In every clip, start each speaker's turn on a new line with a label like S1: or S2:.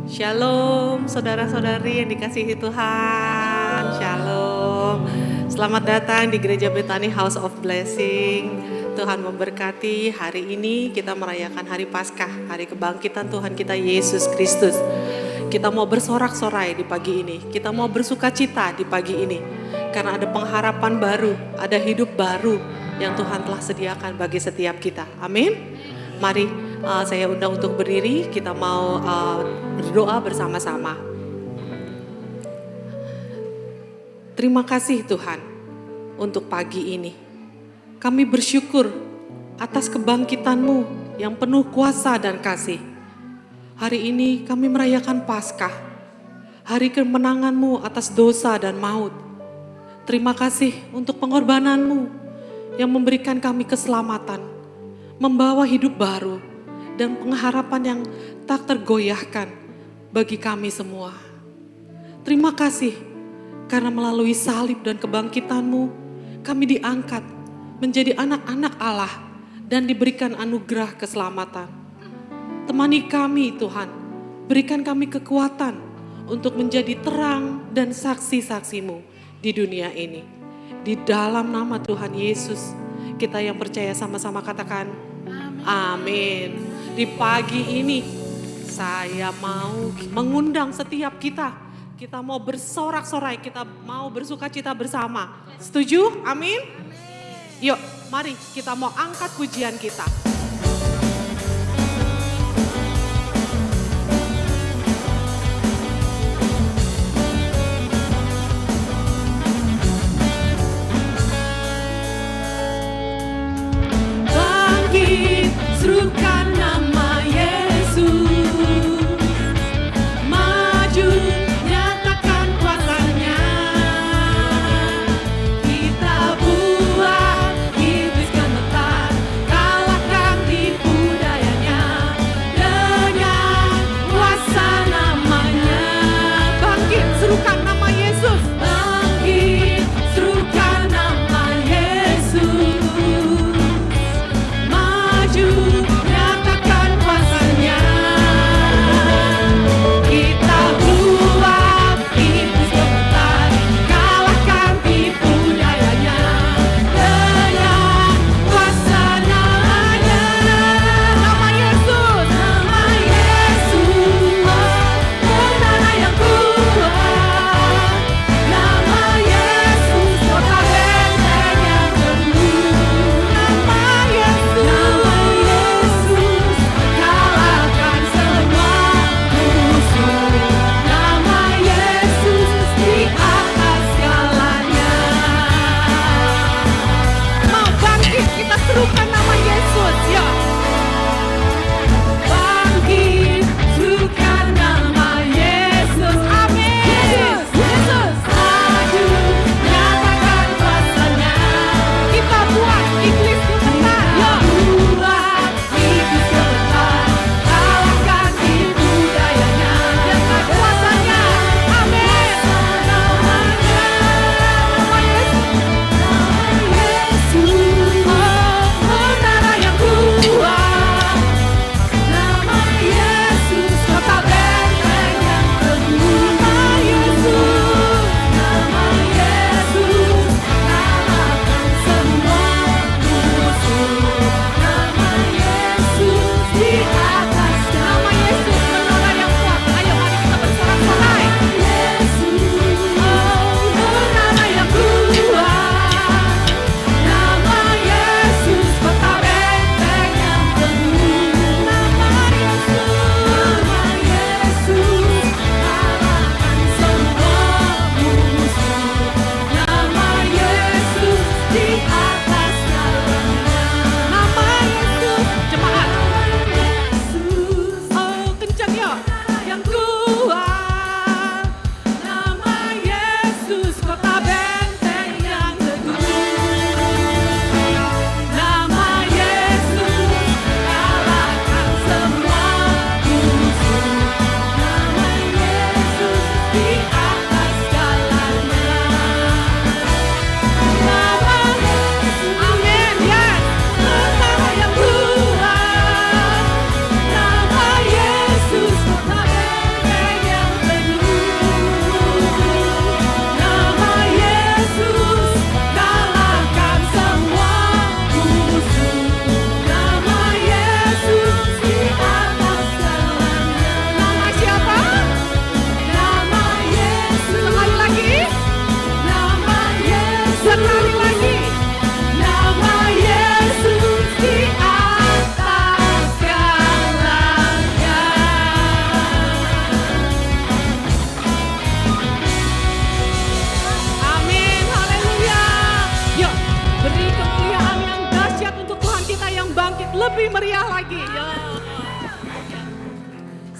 S1: Shalom saudara-saudari yang dikasihi Tuhan. Shalom. Selamat datang di Gereja Betani House of Blessing. Tuhan memberkati. Hari ini kita merayakan hari Paskah, hari kebangkitan Tuhan kita Yesus Kristus. Kita mau bersorak-sorai di pagi ini. Kita mau bersukacita di pagi ini. Karena ada pengharapan baru, ada hidup baru yang Tuhan telah sediakan bagi setiap kita. Amin. Mari saya undang untuk berdiri, kita mau berdoa bersama-sama. Terima kasih Tuhan untuk pagi ini. Kami bersyukur atas kebangkitan-Mu yang penuh kuasa dan kasih. Hari ini kami merayakan Paskah, hari kemenangan-Mu atas dosa dan maut. Terima kasih untuk pengorbanan-Mu yang memberikan kami keselamatan, membawa hidup baru, dan pengharapan yang tak tergoyahkan bagi kami semua. Terima kasih karena melalui salib dan kebangkitan-Mu, kami diangkat menjadi anak-anak Allah dan diberikan anugerah keselamatan. Temani kami Tuhan, berikan kami kekuatan untuk menjadi terang dan saksi-saksi-Mu di dunia ini. Di dalam nama Tuhan Yesus, kita yang percaya sama-sama katakan, amin. Di pagi ini saya mau mengundang setiap kita mau bersorak-sorai, kita mau bersukacita bersama. Setuju? Amin? Yuk, mari kita mau angkat pujian kita. Bangkit, serukan nama Yesus. Maju, nyatakan kuasanya. Kita buat iblis gemetar, kalahkan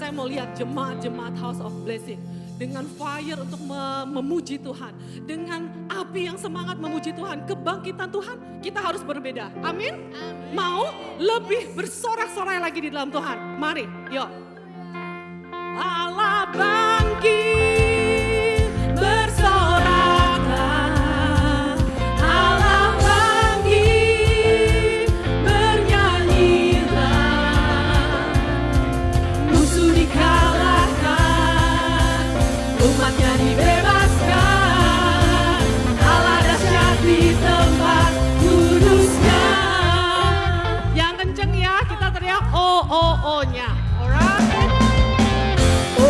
S1: saya mau lihat jemaat-jemaat House of Blessing dengan fire untuk memuji Tuhan, dengan api yang semangat memuji Tuhan, kebangkitan Tuhan, kita harus berbeda. Amin? Mau lebih bersorak-sorai lagi di dalam Tuhan. Mari, yuk. Allah bangkit, bersoraklah. Allah bangkit, bernyanyilah. Musuh dikalahkan, umatnya dibebaskan. Allah dahsyat di tempat kudusnya. Yang kenceng ya, kita teriak oh-oh-oh-nya. Alright? Oh,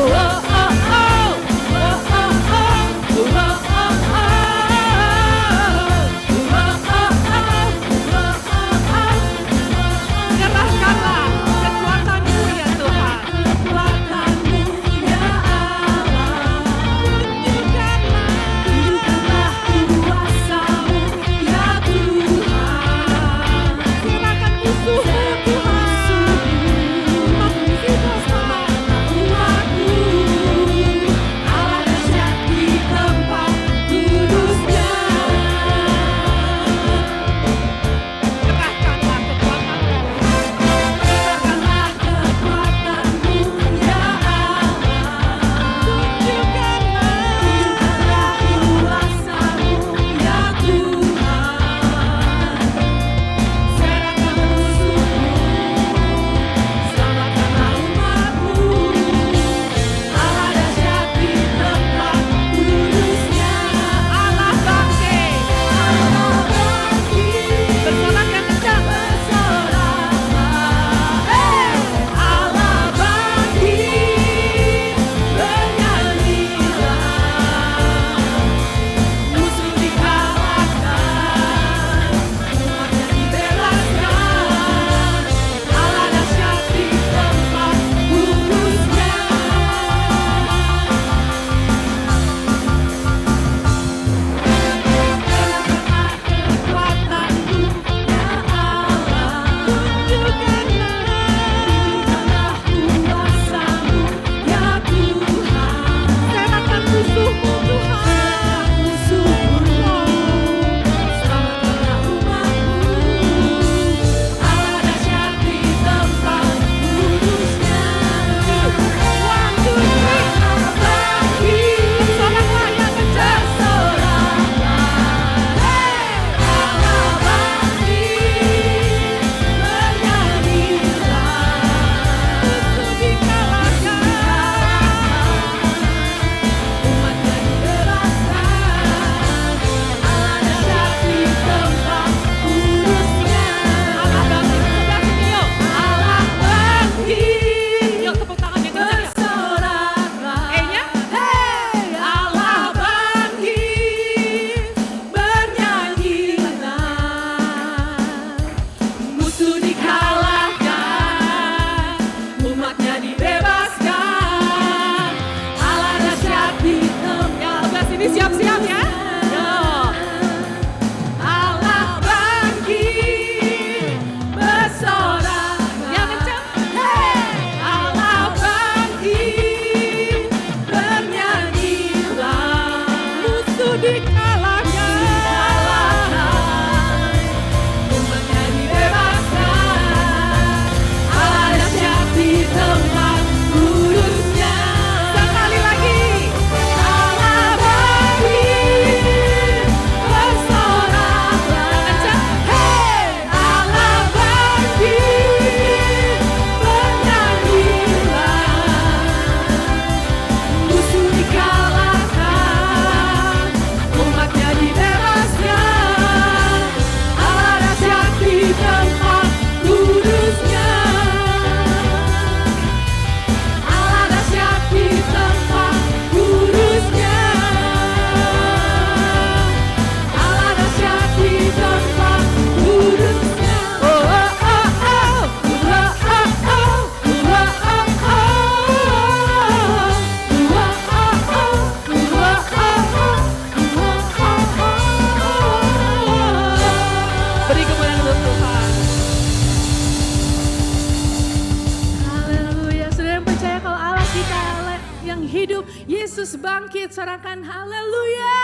S2: yang hidup. Yesus bangkit, sorakan haleluya.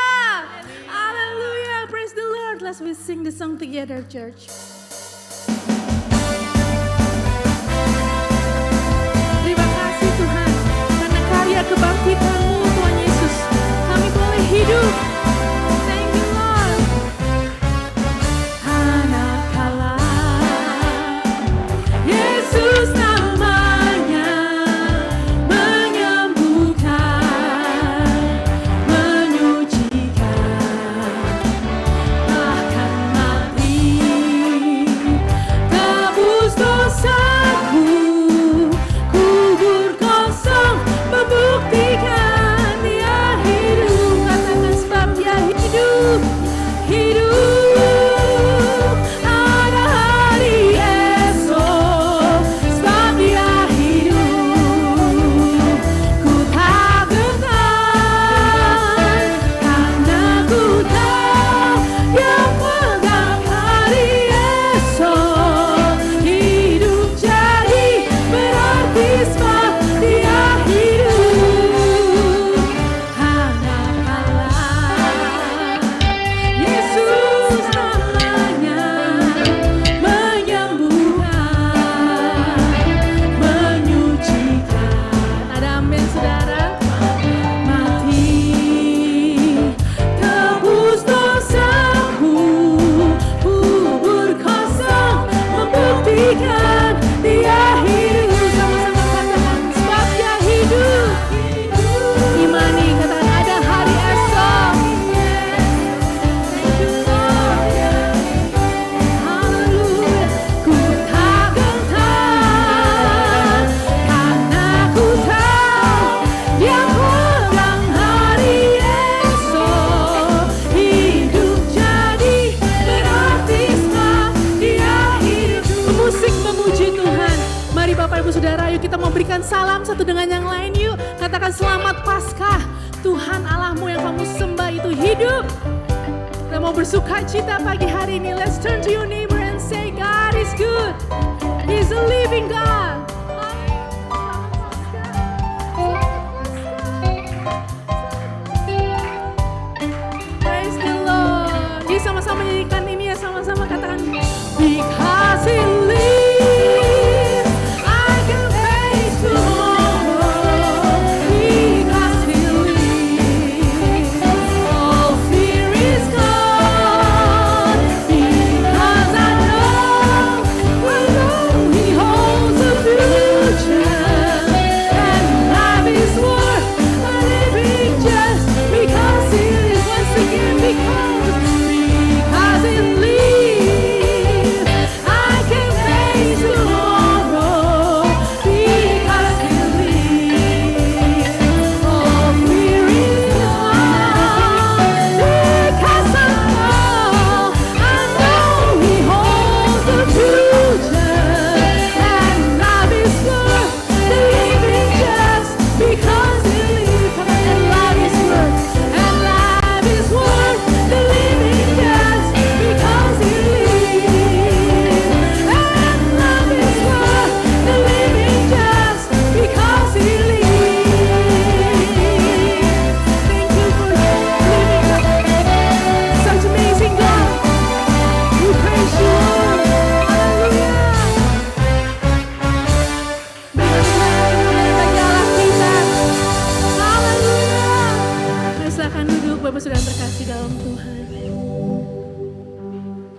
S2: Haleluya, praise the Lord. Let's we sing the song together, church. Terima kasih Tuhan, karena karya kebangkitan-Mu Tuhan Yesus, kami boleh hidup. Thank you Lord. Anak Allah, Yesus namanya, menyembuhkan, menyucikan, bahkan mati, tebus dosaku, kubur kosong, membuktikan Dia hidup. Katakan sebab Dia hidup, hidup. Ada hari esok, sebab Dia hidup. Ku tak gentar, karena ku tahu Dia pegang hari esok. Hidup jadi berarti sebab Dia hidup. Anak Allah, Yesus namanya, menyembuhkan, menyucikan. Ada amin saudara? Mati, tebus dosaku, kubur kosong, membuktikan Dia hidup. Sama-sama katakan sebab Dia hidup. Imani, katakan ada hari esok. Thank you Lord. Haleluya. Ku tak gentar, karena ku tahu Dia pegang hari esok. Hidup jadi berarti sebab Dia hidup. Musik memuji Tuhan. Mari Bapak Ibu Saudara, yuk kita memberikan salam satu dengan yang lain yuk. Katakan selamat Paskah. Tuhan Allahmu yang kamu sembah itu hidup. Kita mau bersuka cita pagi hari ini. Let's turn to your neighbor and say, God is good. He's a living God. Praise the Lord. Yuk sama-sama nyanyikan ini ya, sama-sama katakan, because He lives, I can face tomorrow. Because He lives, all fear is gone. Because I know He holds the future, and life is worth living just because He lives. Once again, because He lives, I can face tomorrow. Because He lives, all fear is gone. Because I know He holds the future, and life is worth living just because He lives. And life is worth the living just because He lives. And life is worth the living just because He lives. Thank you for living such amazing God. We praise You, Lord. Hallelujah. Bagi Allah kita. Haleluya. Mari silakan duduk Bapak Saudara yang terkasih dalam Tuhan.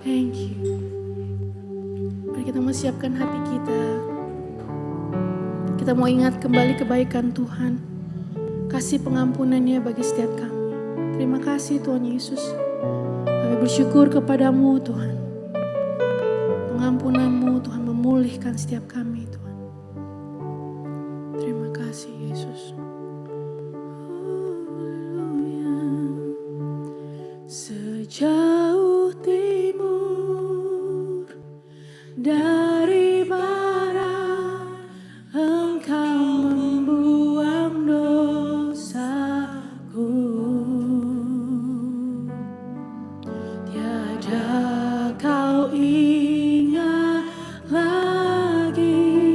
S2: Thank you. Mari kita mau siapkan hati kita. Kita mau ingat kembali kebaikan Tuhan, kasih pengampunannya bagi setiap kami. Terima kasih Tuhan Yesus. Kami bersyukur kepadamu Tuhan. Pengampunan-Mu Tuhan memulihkan setiap kami Tuhan. Terima kasih Yesus. Haleluya. Sejauh timur dari barat, Engkau membuang dosaku. Tiada Kau ingat lagi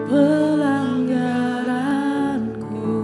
S2: pelanggaranku.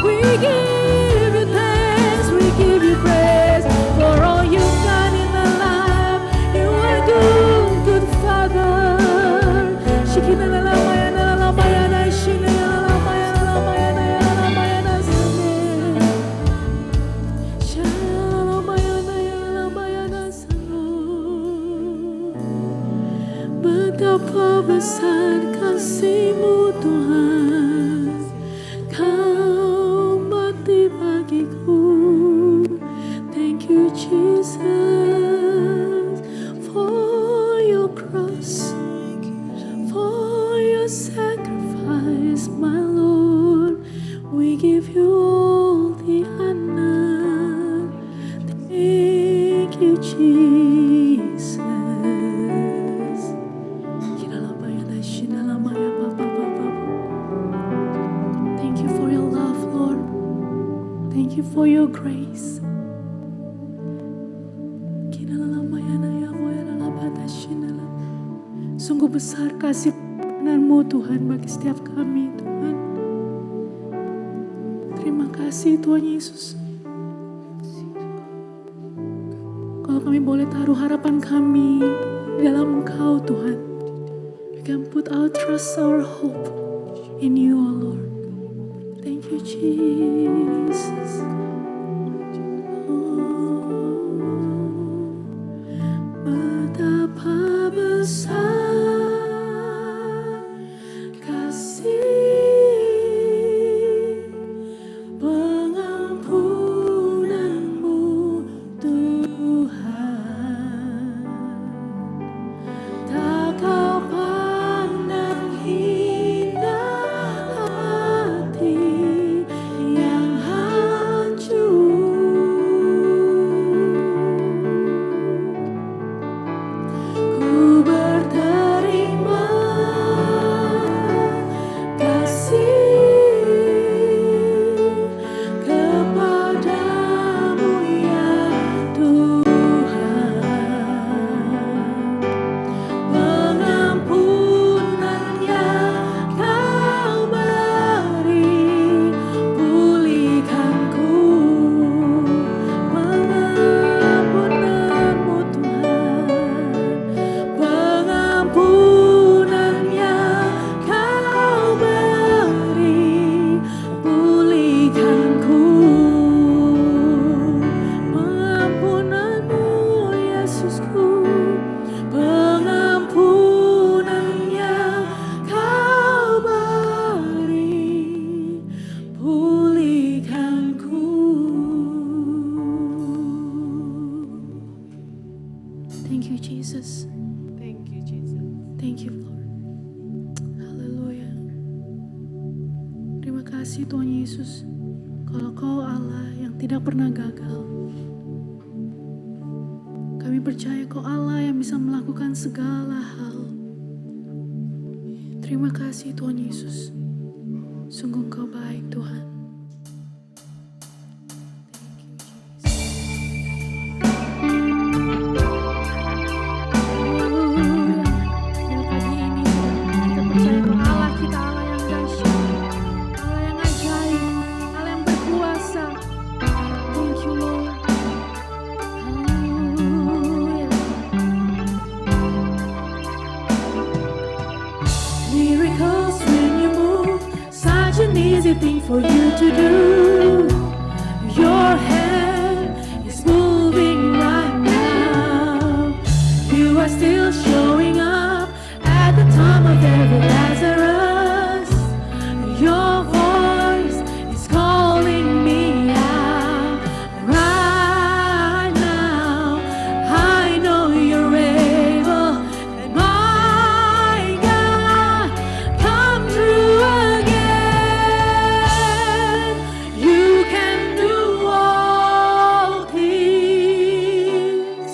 S2: We give you thanks, we give you praise for all you've done in our life. You are good, good Father. Betapa besar kasih-Mu Tuhan, Kau mati bagiku. Thank you Jesus for your cross, for your sacrifice, my Lord. We give you all the honor. Thank you Jesus. Thank you for your love, Lord. Thank you for your grace. Sungguh besar kasih karunia-Mu Tuhan bagi setiap kami, Tuhan. Terima kasih Tuhan Yesus. Kalau kami boleh taruh harapan kami dalam Engkau Tuhan, we can put our trust, our hope in you, O Lord. Thank you Jesus. Betapa besar kasih pengampunan-Mu Tuhan. Tak Kau pandang hina hati yang hancur. Ku berterima kasih kepadamu ya Tuhan. Pengampunan yang Kau beri, pulihkanku. Pengampunan-Mu Tuhan, pengampunan yang Kau beri, pulihkanku. Pengampunan-Mu Yesusku, pengampunan yang Kau beri, pulihkanku. Thank you Jesus.
S1: Thank you Jesus.
S2: Thank you Lord. Haleluya. Terima kasih Tuhan Yesus. Kalau Kau Allah yang tidak pernah gagal, kami percaya Kau Allah yang bisa melakukan segala hal. Terima kasih Tuhan Yesus. Sungguh Kau baik Tuhan. Haleluya. Pagi ini kita percaya Kau Allah kita, Allah yang dahsyat, Allah yang ajaib, Allah yang berkuasa. Thank you Lord. Haleluya. Miracles when you move, such an easy thing for you to do. Your hand is moving right now. You are still showing up at the time of every Lazarus. Your voice is calling me out right now. I know You're able, and my God, come through again. You can do all things.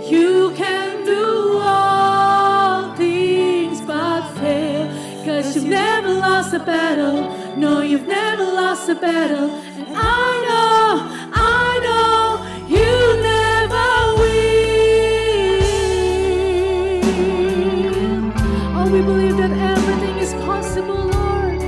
S2: You can do all things but fail. 'Cause you've never lost a battle. No, you've never lost a battle. And I know you never will. Oh, we believe that everything is possible, Lord.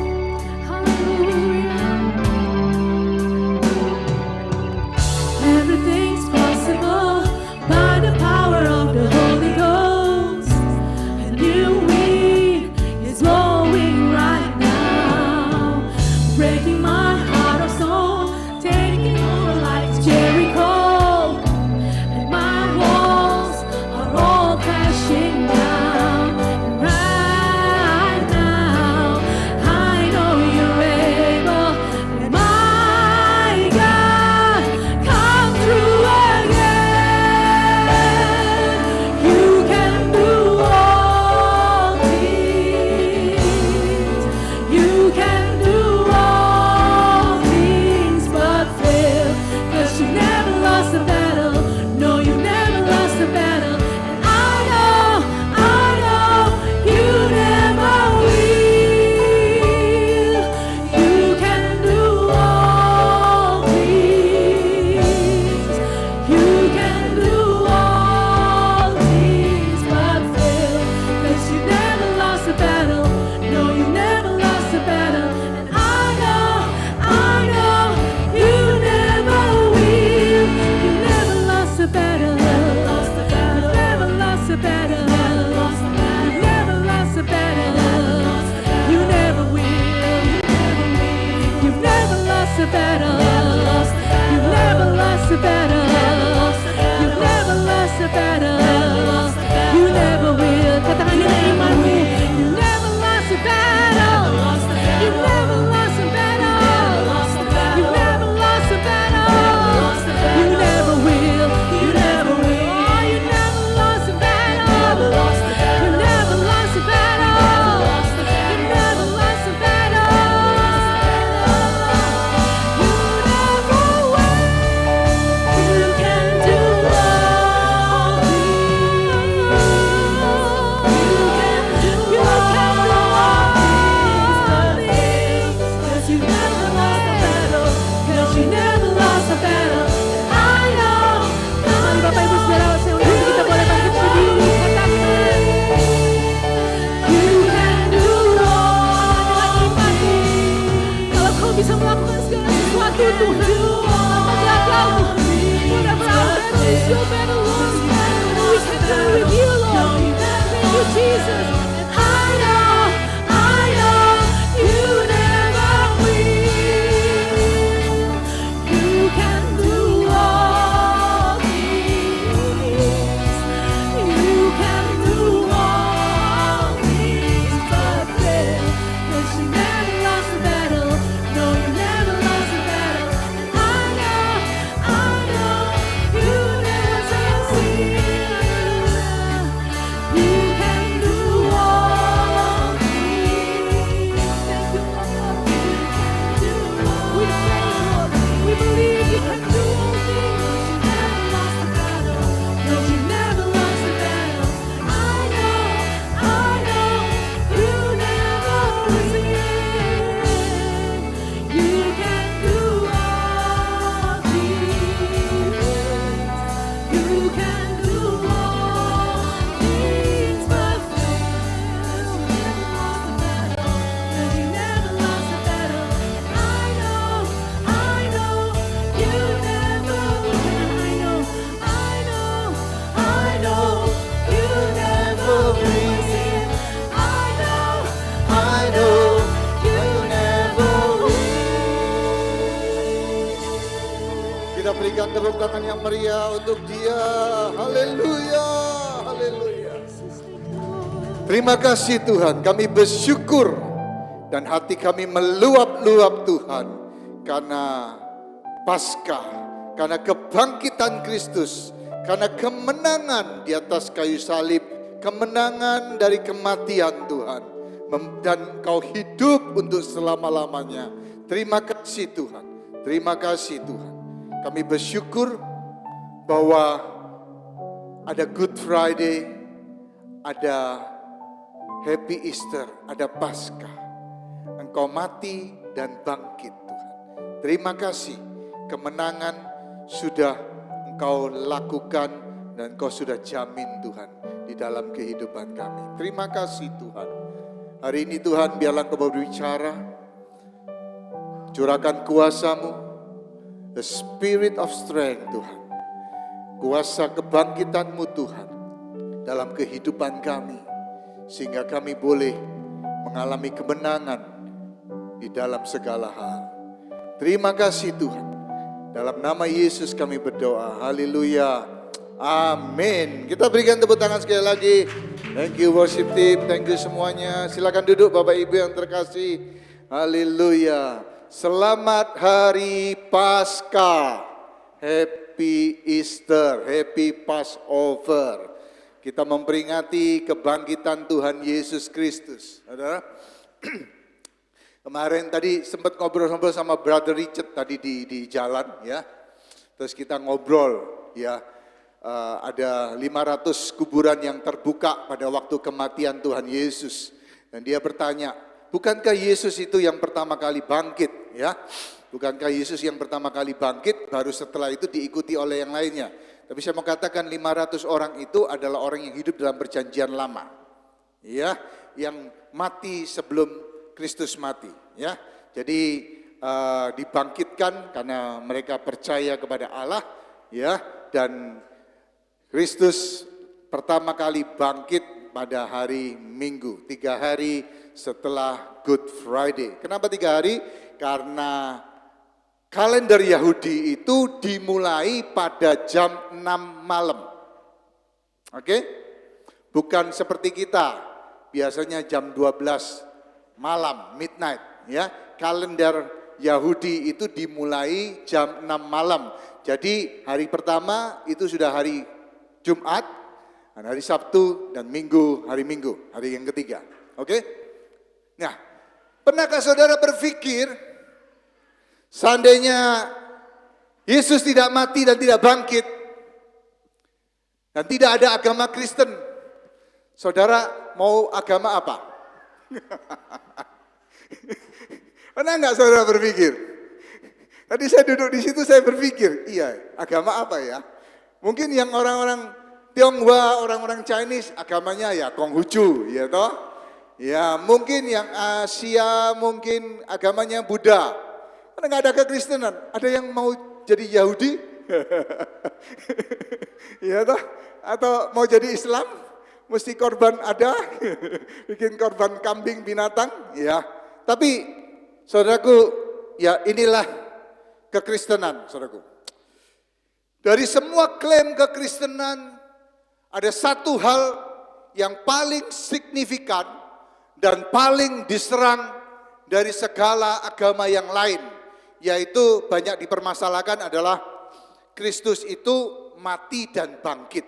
S3: berikan tepuk tangan yang meriah untuk dia. Haleluya, haleluya. Terima kasih Tuhan, kami bersyukur dan hati kami meluap-luap Tuhan karena Paskah, karena kebangkitan Kristus, karena kemenangan di atas kayu salib, kemenangan dari kematian Tuhan, dan Kau hidup untuk selama-lamanya. Terima kasih Tuhan, terima kasih Tuhan. Kami bersyukur bahwa ada Good Friday, ada Happy Easter, ada Paskah. Engkau mati dan bangkit Tuhan. Terima kasih, kemenangan sudah Engkau lakukan dan Engkau sudah jamin Tuhan di dalam kehidupan kami. Terima kasih Tuhan. Hari ini Tuhan biarlah Engkau berbicara, curahkan kuasa-Mu, the spirit of strength Tuhan. Kuasa kebangkitan-Mu Tuhan dalam kehidupan kami, sehingga kami boleh mengalami kemenangan di dalam segala hal. Terima kasih Tuhan. Dalam nama Yesus kami berdoa. Haleluya. Amin. Kita berikan tepuk tangan sekali lagi. Thank you worship team. Thank you semuanya. Silakan duduk Bapak Ibu yang terkasih. Haleluya. Selamat Hari Paskah. Happy Easter. Happy Passover. Kita memperingati kebangkitan Tuhan Yesus Kristus. Saudara, kemarin tadi sempat ngobrol-ngobrol sama Brother Richard tadi di jalan ya. Terus kita ngobrol ya. Ada 500 kuburan yang terbuka pada waktu kematian Tuhan Yesus. Dan dia bertanya, bukankah Yesus itu yang pertama kali bangkit ya? Bukankah Yesus yang pertama kali bangkit, baru setelah itu diikuti oleh yang lainnya? Tapi saya mau katakan 500 orang itu adalah orang yang hidup dalam perjanjian lama. Ya, yang mati sebelum Kristus mati, ya. Jadi dibangkitkan karena mereka percaya kepada Allah, ya, dan Kristus pertama kali bangkit pada hari Minggu, 3 hari setelah Good Friday. Kenapa 3 hari? Karena kalender Yahudi itu dimulai pada jam 6 malam. Oke? Bukan seperti kita, biasanya jam 12 malam, midnight, ya. Kalender Yahudi itu dimulai jam 6 malam. Jadi hari pertama itu sudah hari Jumat, dan hari Sabtu dan Minggu, hari Minggu, hari yang ketiga. Oke? Nah, pernahkah saudara berpikir seandainya Yesus tidak mati dan tidak bangkit, dan tidak ada agama Kristen, saudara mau agama apa? Pernah nggak saudara berpikir? Tadi saya duduk di situ, saya berpikir, iya, agama apa ya? Mungkin yang orang-orang Tionghoa, orang-orang Chinese, agamanya ya Konghucu, ya toh? Ya, mungkin yang Asia, mungkin agamanya Buddha. Karena nggak ada kekristenan. Ada yang mau jadi Yahudi? Ya toh? Atau mau jadi Islam? Mesti korban ada? Bikin korban kambing binatang? Ya. Tapi, saudaraku, ya inilah kekristenan, saudaraku. Dari semua klaim kekristenan, ada satu hal yang paling signifikan dan paling diserang dari segala agama yang lain, yaitu banyak dipermasalahkan adalah Kristus itu mati dan bangkit.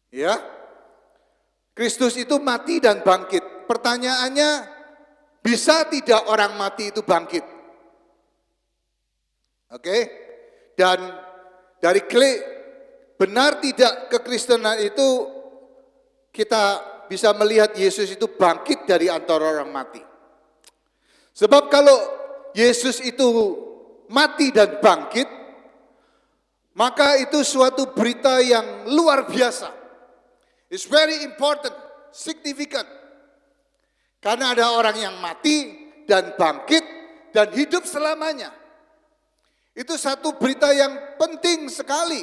S3: Ya, Kristus itu mati dan bangkit. Pertanyaannya, bisa tidak orang mati itu bangkit? Oke? Dan dari benar tidak kekristenan itu kita bisa melihat Yesus itu bangkit dari antara orang mati. Sebab kalau Yesus itu mati dan bangkit, maka itu suatu berita yang luar biasa. It's very important, significant. Karena ada orang yang mati dan bangkit dan hidup selamanya. Itu satu berita yang penting sekali,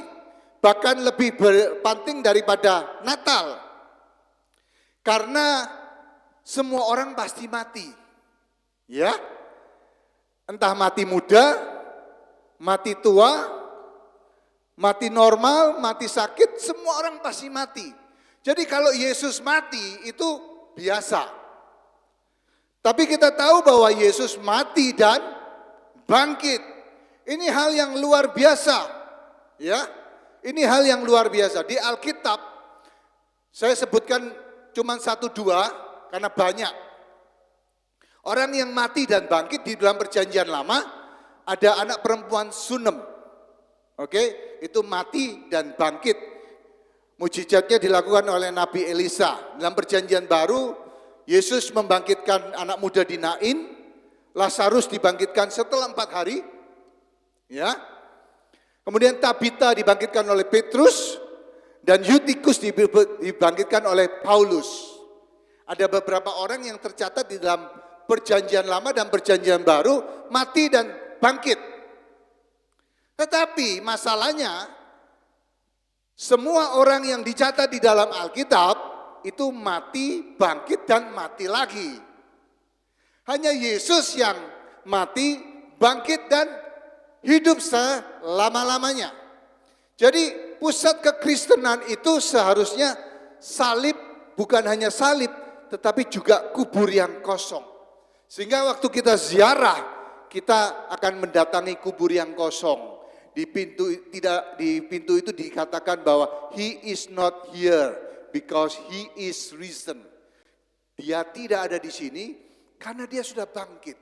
S3: bahkan lebih penting daripada Natal. Karena semua orang pasti mati. Ya. Entah mati muda, mati tua, Mati normal, mati sakit, semua orang pasti mati. Jadi kalau Yesus mati itu biasa. Tapi kita tahu bahwa Yesus mati dan bangkit. Ini hal yang luar biasa. Ya, ini hal yang luar biasa. Di Alkitab, saya sebutkan cuma 1-2 karena banyak. Orang yang mati dan bangkit di dalam perjanjian lama, ada anak perempuan Sunem. Oke, itu mati dan bangkit. Mujizatnya dilakukan oleh Nabi Elisa. Dalam perjanjian baru, Yesus membangkitkan anak muda di Nain, Lazarus dibangkitkan setelah 4 hari. Ya. Kemudian Tabita dibangkitkan oleh Petrus, dan Yutikus dibangkitkan oleh Paulus. Ada beberapa orang yang tercatat di dalam perjanjian lama dan perjanjian baru, mati dan bangkit. Tetapi masalahnya, semua orang yang dicatat di dalam Alkitab, itu mati, bangkit, dan mati lagi. Hanya Yesus yang mati, bangkit, dan hidup selama-lamanya. Jadi pusat kekristenan itu seharusnya salib, bukan hanya salib, tetapi juga kubur yang kosong. Sehingga waktu kita ziarah, kita akan mendatangi kubur yang kosong. Di pintu itu dikatakan bahwa he is not here because he is risen. Dia tidak ada di sini karena dia sudah bangkit.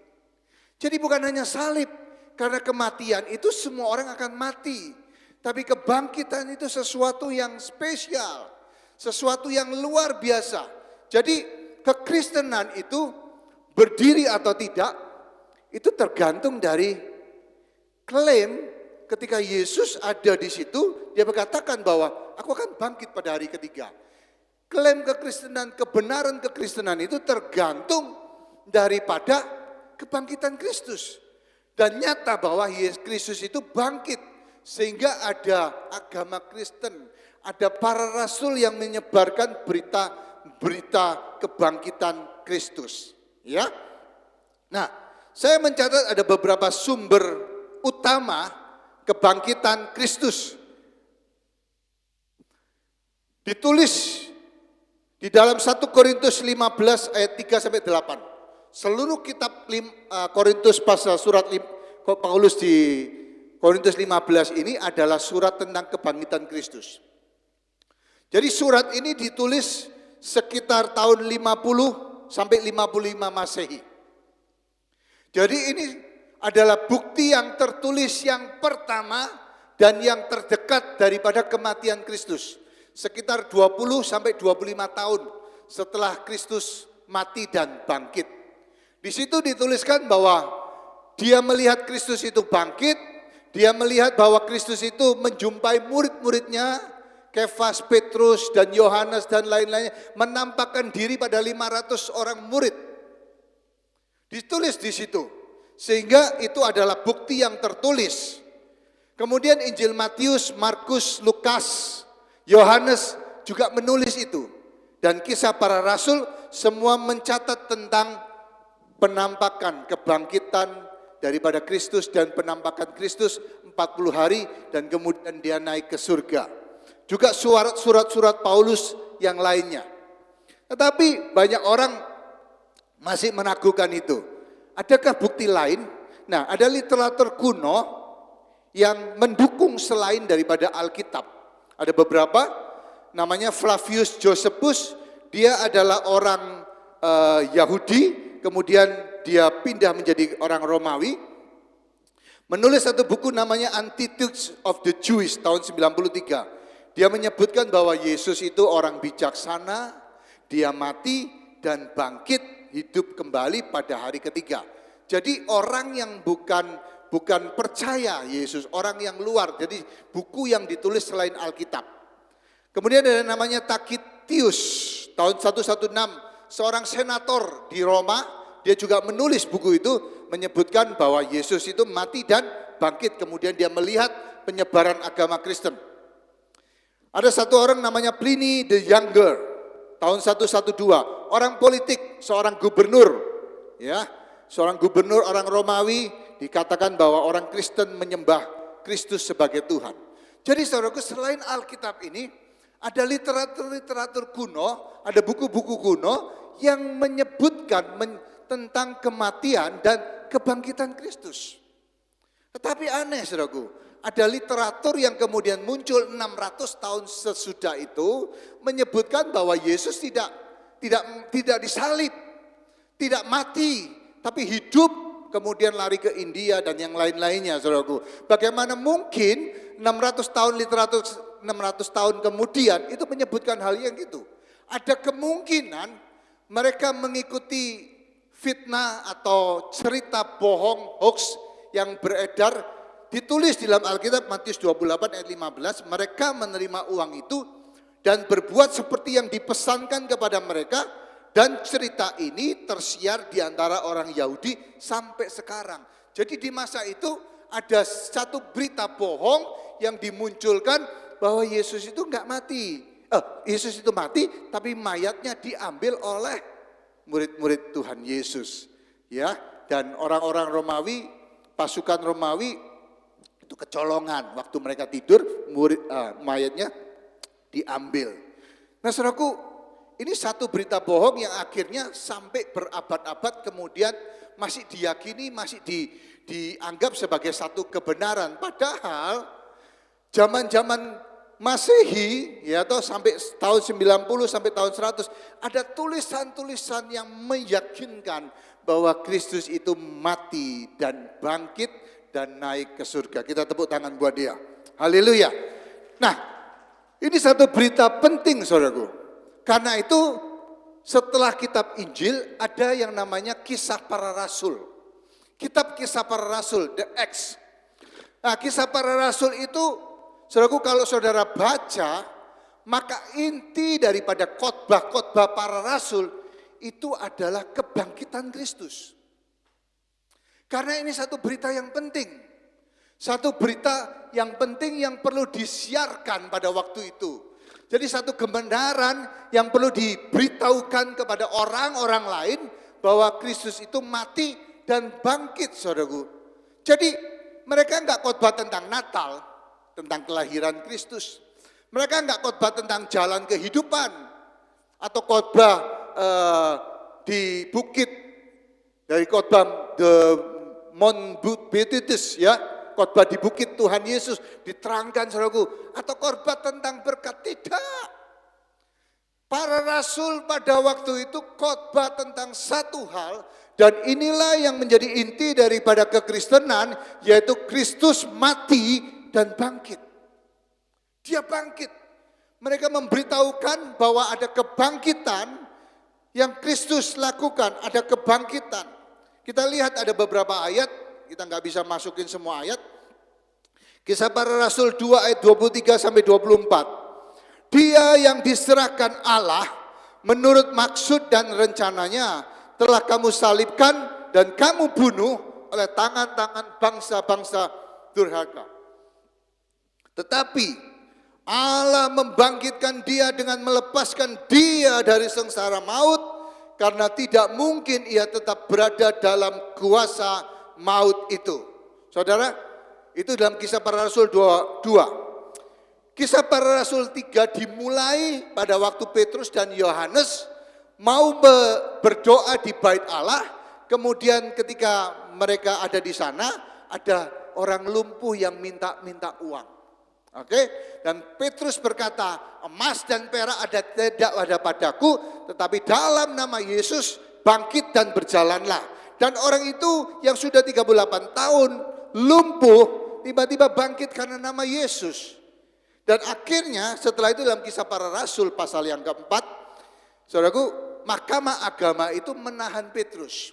S3: Jadi bukan hanya salib, karena kematian itu semua orang akan mati. Tapi kebangkitan itu sesuatu yang spesial, sesuatu yang luar biasa. Jadi kekristenan itu berdiri atau tidak, itu tergantung dari klaim ketika Yesus ada di situ, dia berkatakan bahwa aku akan bangkit pada hari ketiga. Klaim kekristenan, kebenaran kekristenan itu tergantung daripada kebangkitan Kristus. Dan nyata bahwa Yesus Kristus itu bangkit, sehingga ada agama Kristen, ada para rasul yang menyebarkan berita kebangkitan Kristus. Ya, nah saya mencatat ada beberapa sumber utama kebangkitan Kristus. Ditulis di dalam 1 Korintus 15 ayat 3-8. Seluruh kitab Korintus pasal surat Paulus di Korintus 15 ini adalah surat tentang kebangkitan Kristus. Jadi surat ini ditulis sekitar tahun 50 sampai 55 Masehi. Jadi ini adalah bukti yang tertulis yang pertama dan yang terdekat daripada kematian Kristus. Sekitar 20 sampai 25 tahun setelah Kristus mati dan bangkit. Di situ dituliskan bahwa dia melihat Kristus itu bangkit, dia melihat bahwa Kristus itu menjumpai murid-muridnya, Kefas, Petrus, dan Yohanes, dan lain-lainnya, menampakkan diri pada 500 orang murid. Ditulis di situ, sehingga itu adalah bukti yang tertulis. Kemudian Injil Matius, Markus, Lukas, Yohanes juga menulis itu. Dan kisah para rasul semua mencatat tentang penampakan, kebangkitan daripada Kristus dan penampakan Kristus 40 hari dan kemudian dia naik ke surga. Juga surat-surat Paulus yang lainnya. Tetapi banyak orang masih meragukan itu. Adakah bukti lain? Nah, ada literatur kuno yang mendukung selain daripada Alkitab. Ada beberapa, namanya Flavius Josephus. Dia adalah orang Yahudi, kemudian dia pindah menjadi orang Romawi. Menulis satu buku namanya Antidotes of the Jews tahun 93. Dia menyebutkan bahwa Yesus itu orang bijaksana, dia mati dan bangkit hidup kembali pada hari ketiga. Jadi orang yang bukan percaya Yesus, orang yang luar, jadi buku yang ditulis selain Alkitab. Kemudian ada namanya Tacitus tahun 116, seorang senator di Roma, dia juga menulis buku itu menyebutkan bahwa Yesus itu mati dan bangkit, kemudian dia melihat penyebaran agama Kristen. Ada satu orang namanya Pliny the Younger, tahun 112, orang politik, seorang gubernur, ya, seorang gubernur orang Romawi, dikatakan bahwa orang Kristen menyembah Kristus sebagai Tuhan. Jadi saudaraku, selain Alkitab ini, ada literatur-literatur kuno, ada buku-buku kuno yang menyebutkan tentang kematian dan kebangkitan Kristus. Tetapi aneh saudaraku, ada literatur yang kemudian muncul 600 tahun sesudah itu menyebutkan bahwa Yesus tidak disalib, tidak mati, tapi hidup, kemudian lari ke India dan yang lain-lainnya saudaraku. Bagaimana mungkin 600 tahun kemudian itu menyebutkan hal yang gitu. Ada kemungkinan mereka mengikuti fitnah atau cerita bohong, hoax yang beredar, ditulis di dalam Alkitab Matius 28 ayat 15, mereka menerima uang itu dan berbuat seperti yang dipesankan kepada mereka, dan cerita ini tersiar di antara orang Yahudi sampai sekarang. Jadi di masa itu ada satu berita bohong yang dimunculkan bahwa Yesus itu enggak mati. Yesus itu mati tapi mayatnya diambil oleh murid-murid Tuhan Yesus. Ya, dan orang-orang Romawi, pasukan Romawi itu kecolongan waktu mereka tidur, mayatnya diambil. Nah, saudaraku, ini satu berita bohong yang akhirnya sampai berabad-abad kemudian masih diyakini, masih dianggap sebagai satu kebenaran. Padahal zaman-zaman Masehi, ya toh, sampai tahun 90 sampai tahun 100 ada tulisan-tulisan yang meyakinkan bahwa Kristus itu mati dan bangkit dan naik ke surga. Kita tepuk tangan buat dia. Haleluya. Nah, ini satu berita penting saudaraku. Karena itu setelah kitab Injil ada yang namanya Kisah Para Rasul. Kitab Kisah Para Rasul, The Acts. Nah, Kisah Para Rasul itu saudaraku, kalau saudara baca, maka inti daripada khotbah-khotbah para rasul itu adalah kebangkitan Kristus. Karena ini satu berita yang penting. Satu berita yang penting yang perlu disiarkan pada waktu itu. Jadi satu kebenaran yang perlu diberitahukan kepada orang-orang lain bahwa Kristus itu mati dan bangkit, saudaraku. Jadi mereka enggak khotbah tentang Natal, tentang kelahiran Kristus. Mereka enggak khotbah tentang jalan kehidupan atau khotbah di bukit dari khotbah the Mount Beatitudes, ya, khotbah di bukit Tuhan Yesus diterangkan saudaraku, atau khotbah tentang berkat. Tidak. Para rasul pada waktu itu khotbah tentang satu hal, dan inilah yang menjadi inti daripada kekristenan, yaitu Kristus mati dan bangkit. Dia bangkit. Mereka memberitahukan bahwa ada kebangkitan yang Kristus lakukan, ada kebangkitan. Kita lihat ada beberapa ayat, kita nggak bisa masukin semua ayat. Kisah Para Rasul 2 ayat 23 sampai 24. Dia yang diserahkan Allah menurut maksud dan rencananya telah kamu salibkan dan kamu bunuh oleh tangan-tangan bangsa-bangsa durhaka. Tetapi Allah membangkitkan dia dengan melepaskan dia dari sengsara maut, karena tidak mungkin ia tetap berada dalam kuasa maut itu. Saudara, itu dalam Kisah Para Rasul 2. Kisah Para Rasul 3 dimulai pada waktu Petrus dan Yohanes mau berdoa di Bait Allah. Kemudian ketika mereka ada di sana, ada orang lumpuh yang minta uang. Oke, dan Petrus berkata, emas dan perak tidak ada padaku, tetapi dalam nama Yesus bangkit dan berjalanlah. Dan orang itu yang sudah 38 tahun lumpuh, tiba-tiba bangkit karena nama Yesus. Dan akhirnya setelah itu dalam Kisah Para Rasul pasal yang keempat, saudaraku, Mahkamah Agama itu menahan Petrus.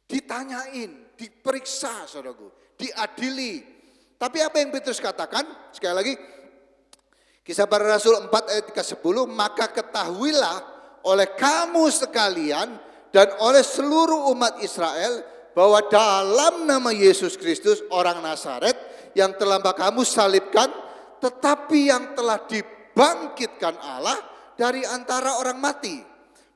S3: Ditanyain, diperiksa saudaraku, diadili. Tapi apa yang Petrus katakan? Sekali lagi, Kisah Para Rasul 4 ayat ke-10, maka ketahuilah oleh kamu sekalian dan oleh seluruh umat Israel bahwa dalam nama Yesus Kristus orang Nazaret yang telah kamu salibkan, tetapi yang telah dibangkitkan Allah dari antara orang mati,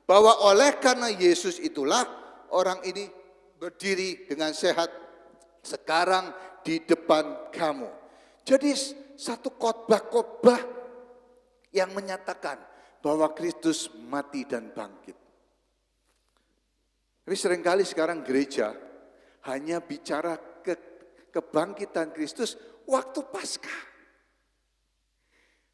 S3: bahwa oleh karena Yesus itulah orang ini berdiri dengan sehat sekarang di depan kamu. Jadi satu khotbah-khotbah yang menyatakan bahwa Kristus mati dan bangkit. Tapi seringkali sekarang gereja hanya bicara kebangkitan Kristus waktu Paskah.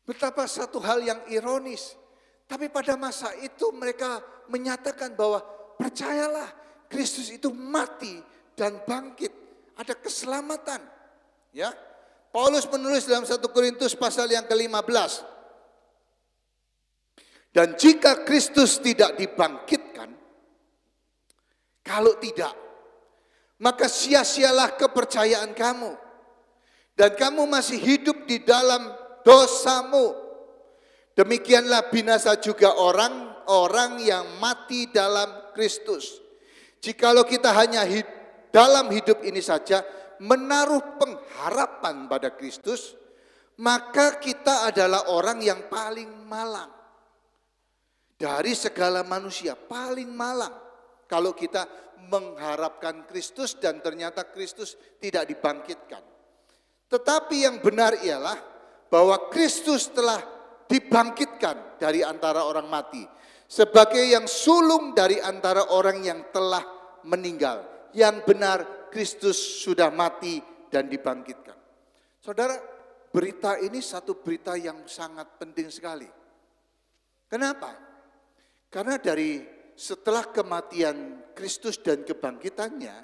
S3: Betapa satu hal yang ironis. Tapi pada masa itu mereka menyatakan bahwa percayalah Kristus itu mati dan bangkit. Ada keselamatan. Ya, Paulus menulis dalam 1 Korintus pasal yang ke-15. Dan jika Kristus tidak dibangkitkan, kalau tidak, maka sia-sialah kepercayaan kamu. Dan kamu masih hidup di dalam dosamu. Demikianlah binasa juga orang-orang yang mati dalam Kristus. Jikalau kita hanya dalam hidup ini saja menaruh pengharapan pada Kristus, maka kita adalah orang yang paling malang. Dari segala manusia paling malang. Kalau kita mengharapkan Kristus dan ternyata Kristus tidak dibangkitkan. Tetapi yang benar ialah bahwa Kristus telah dibangkitkan dari antara orang mati. Sebagai yang sulung dari antara orang yang telah meninggal. Yang benar Kristus sudah mati dan dibangkitkan. Saudara, berita ini satu berita yang sangat penting sekali. Kenapa? Karena setelah kematian Kristus dan kebangkitannya,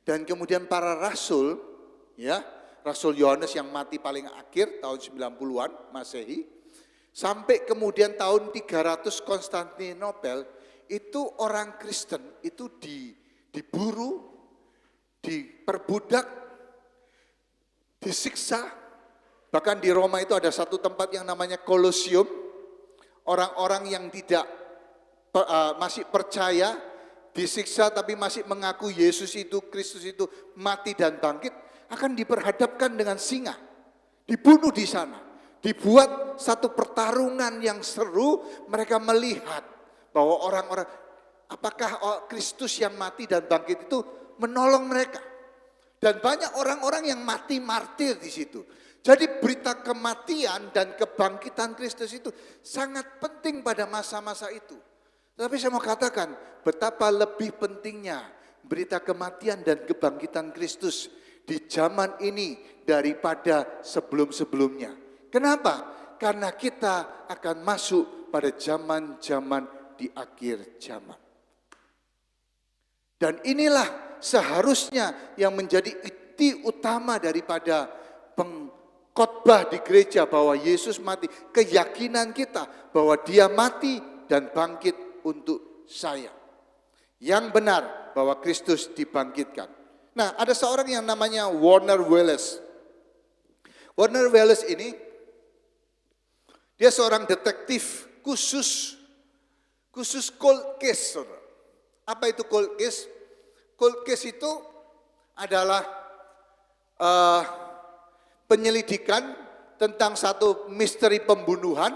S3: dan kemudian para rasul, ya, Rasul Yohanes yang mati paling akhir tahun 90-an Masehi, sampai kemudian tahun 300 Konstantinopel, itu orang Kristen itu diburu, diperbudak, disiksa. Bahkan di Roma itu ada satu tempat yang namanya Kolosium. Orang-orang yang masih percaya, disiksa tapi masih mengaku Yesus itu, Kristus itu mati dan bangkit, akan diperhadapkan dengan singa. Dibunuh di sana. Dibuat satu pertarungan yang seru, mereka melihat bahwa orang-orang, apakah Kristus yang mati dan bangkit itu menolong mereka. Dan banyak orang-orang yang mati martir di situ. Jadi berita kematian dan kebangkitan Kristus itu sangat penting pada masa-masa itu. Tapi saya mau katakan betapa lebih pentingnya berita kematian dan kebangkitan Kristus di zaman ini daripada sebelum-sebelumnya. Kenapa? Karena kita akan masuk pada zaman-zaman di akhir zaman. Dan inilah seharusnya yang menjadi inti utama daripada pengkhotbah di gereja bahwa Yesus mati. Keyakinan kita bahwa Dia mati dan bangkit untuk saya. Yang benar bahwa Kristus dibangkitkan. Nah, ada seorang yang namanya Warner Wallace. Warner Wallace ini, dia seorang detektif khusus cold case. Apa itu cold case? Cold case itu adalah penyelidikan tentang satu misteri pembunuhan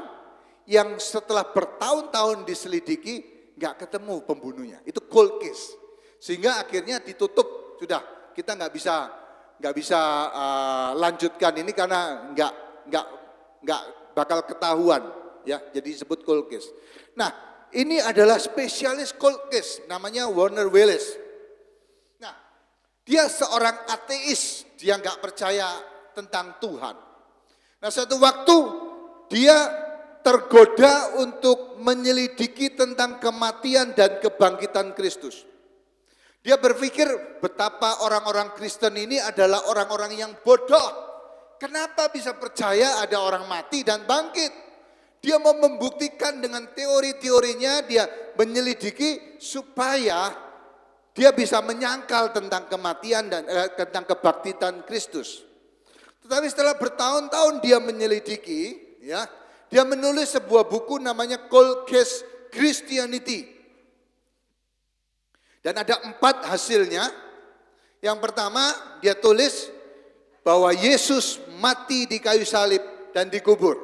S3: yang setelah bertahun-tahun diselidiki nggak ketemu pembunuhnya. Itu cold case. Sehingga akhirnya ditutup, sudah kita nggak bisa lanjutkan ini karena nggak bakal ketahuan, ya. Jadi disebut cold case. Nah, ini adalah spesialis cold case, namanya Warner Wallace. Nah, dia seorang ateis, dia nggak percaya tentang Tuhan. Nah, suatu waktu dia tergoda untuk menyelidiki tentang kematian dan kebangkitan Kristus. Dia berpikir betapa orang-orang Kristen ini adalah orang-orang yang bodoh. Kenapa bisa percaya ada orang mati dan bangkit? Dia mau membuktikan dengan teori-teorinya, dia menyelidiki supaya dia bisa menyangkal tentang kematian dan tentang kebangkitan Kristus. Tetapi setelah bertahun-tahun dia menyelidiki, ya, dia menulis sebuah buku namanya Cold Case Christianity. Dan ada 4 hasilnya. Yang pertama, dia tulis bahwa Yesus mati di kayu salib dan dikubur.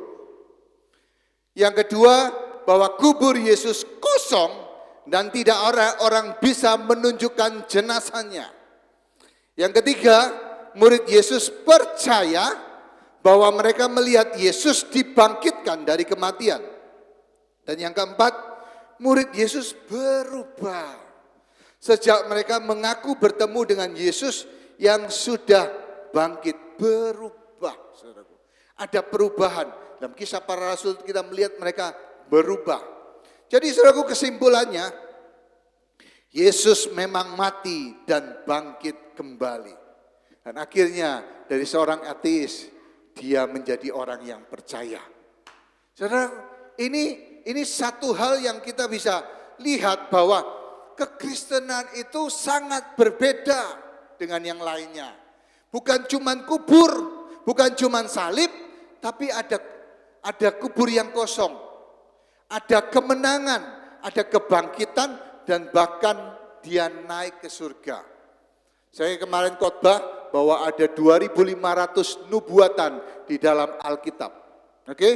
S3: Yang kedua, bahwa kubur Yesus kosong dan tidak orang bisa menunjukkan jenazahnya. Yang ketiga, murid Yesus percaya bahwa mereka melihat Yesus dibangkitkan dari kematian. Dan yang keempat, murid Yesus berubah. Sejak mereka mengaku bertemu dengan Yesus yang sudah bangkit, berubah. Saudaraku. Ada perubahan. Dalam Kisah Para Rasul kita melihat mereka berubah. Jadi saudaraku, kesimpulannya, Yesus memang mati dan bangkit kembali. Dan akhirnya dari seorang ateis, dia menjadi orang yang percaya. Saudara, ini satu hal yang kita bisa lihat bahwa kekristenan itu sangat berbeda dengan yang lainnya. Bukan cuman kubur, bukan cuman salib, tapi ada kubur yang kosong. Ada kemenangan, ada kebangkitan, dan bahkan dia naik ke surga. Saya kemarin khotbah bahwa ada 2.500 nubuatan di dalam Alkitab. Oke?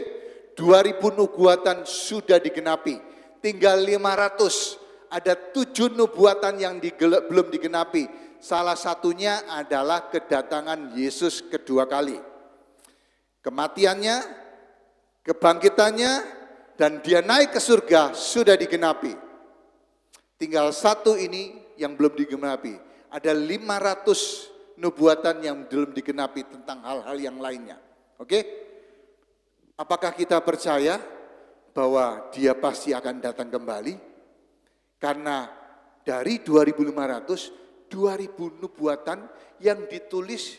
S3: 2.000 nubuatan sudah digenapi. Tinggal 500. Ada 7 nubuatan yang belum digenapi. Salah satunya adalah kedatangan Yesus kedua kali. Kematiannya, kebangkitannya, dan dia naik ke surga sudah digenapi. Tinggal satu ini yang belum digenapi. Ada 500 nubuatan yang belum digenapi tentang hal-hal yang lainnya. Oke? Apakah kita percaya bahwa dia pasti akan datang kembali? Karena dari 2.500, 2.000 nubuatan yang ditulis,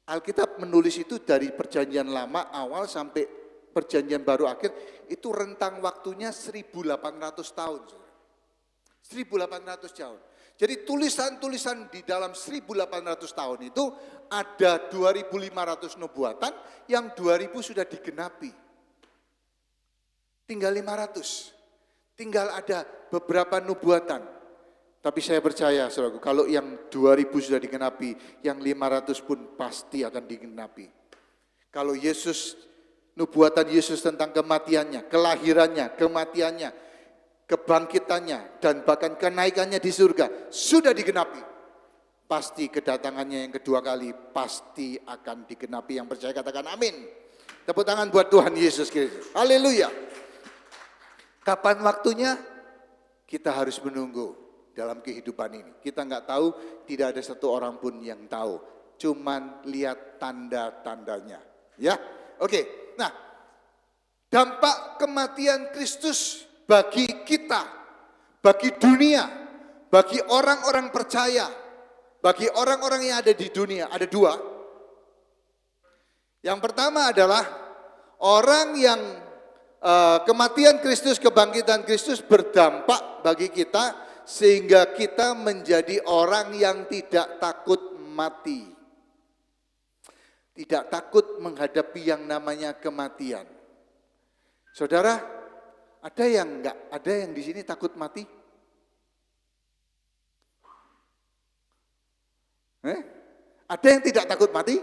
S3: Alkitab menulis itu dari perjanjian lama awal sampai perjanjian baru akhir, itu rentang waktunya 1.800 tahun. 1.800 tahun. Jadi tulisan-tulisan di dalam 1.800 tahun itu ada 2.500 nubuatan yang 2.000 sudah digenapi. Tinggal 500. Tinggal ada beberapa nubuatan. Tapi saya percaya saudaraku, kalau yang 2.000 sudah digenapi, yang 500 pun pasti akan digenapi. Kalau Yesus, nubuatan Yesus tentang kematiannya, kelahirannya, kematiannya, kebangkitannya, dan bahkan kenaikannya di surga sudah digenapi. Pasti kedatangannya yang kedua kali pasti akan digenapi. Yang percaya katakan amin. Tepuk tangan buat Tuhan Yesus Kristus. Haleluya. Kapan waktunya? Kita harus menunggu dalam kehidupan ini. Kita nggak tahu, tidak ada satu orang pun yang tahu. Cuman lihat tanda-tandanya. Ya, oke. Nah, dampak kematian Kristus bagi kita, bagi dunia, bagi orang-orang percaya, bagi orang-orang yang ada di dunia, ada dua. Yang pertama adalah orang yang kematian Kristus, kebangkitan Kristus berdampak bagi kita sehingga kita menjadi orang yang tidak takut mati. Tidak takut menghadapi yang namanya kematian. Saudara, ada yang enggak? Ada yang di sini takut mati? Ada yang tidak takut mati?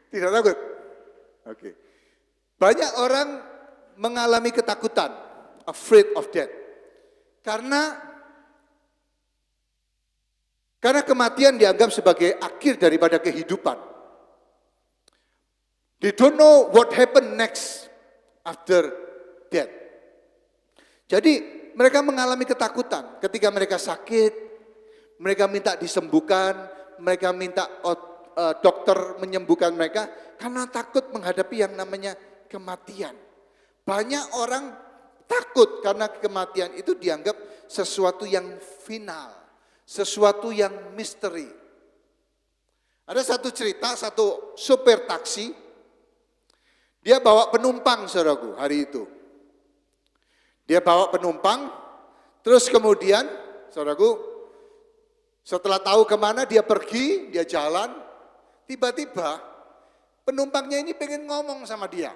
S3: Tidak takut? Oke. Banyak orang mengalami ketakutan, afraid of death. Karena kematian dianggap sebagai akhir daripada kehidupan. They don't know what happened next after death. Jadi mereka mengalami ketakutan ketika mereka sakit, mereka minta disembuhkan, mereka minta dokter menyembuhkan mereka karena takut menghadapi yang namanya kematian. Banyak orang takut karena kematian itu dianggap sesuatu yang final, sesuatu yang misteri. Ada satu cerita, satu supir taksi, dia bawa penumpang saudaraku hari itu. Dia bawa penumpang, terus kemudian saudaraku setelah tahu kemana dia pergi, dia jalan, tiba-tiba penumpangnya ini pengen ngomong sama dia.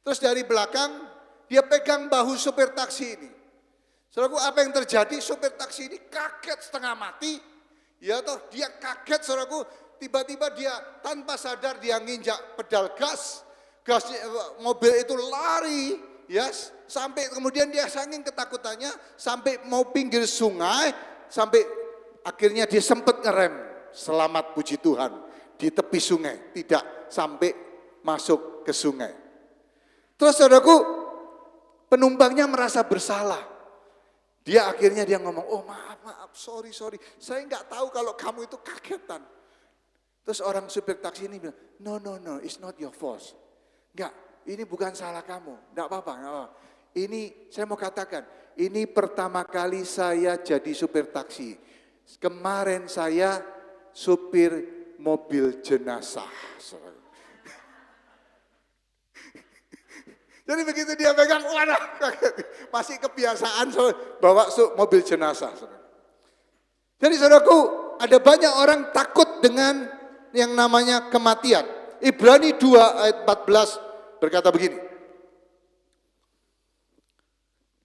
S3: Terus dari belakang dia pegang bahu supir taksi ini. Saudaraku, apa yang terjadi? Supir taksi ini kaget setengah mati. Ya toh, dia kaget saudaraku, tiba-tiba dia tanpa sadar dia nginjak pedal gas mobil itu lari, ya, sampai kemudian dia saking ketakutannya sampai mau pinggir sungai, sampai akhirnya dia sempat ngerem. selamat puji Tuhan di tepi sungai, tidak sampai masuk ke sungai. Terus saudaraku, penumpangnya merasa bersalah. Dia akhirnya ngomong, oh maaf, sorry, saya nggak tahu kalau kamu itu kagetan. Terus orang supir taksi ini bilang, no, it's not your fault. Enggak, ini bukan salah kamu, enggak apa-apa. Ini saya mau katakan, ini pertama kali saya jadi supir taksi. Kemarin saya supir mobil jenazah. Jadi begitu dia pegang, waduh, masih kebiasaan bawa mobil jenazah. Jadi saudaraku, ada banyak orang takut dengan yang namanya kematian. Ibrani 2 ayat 14 berkata begini.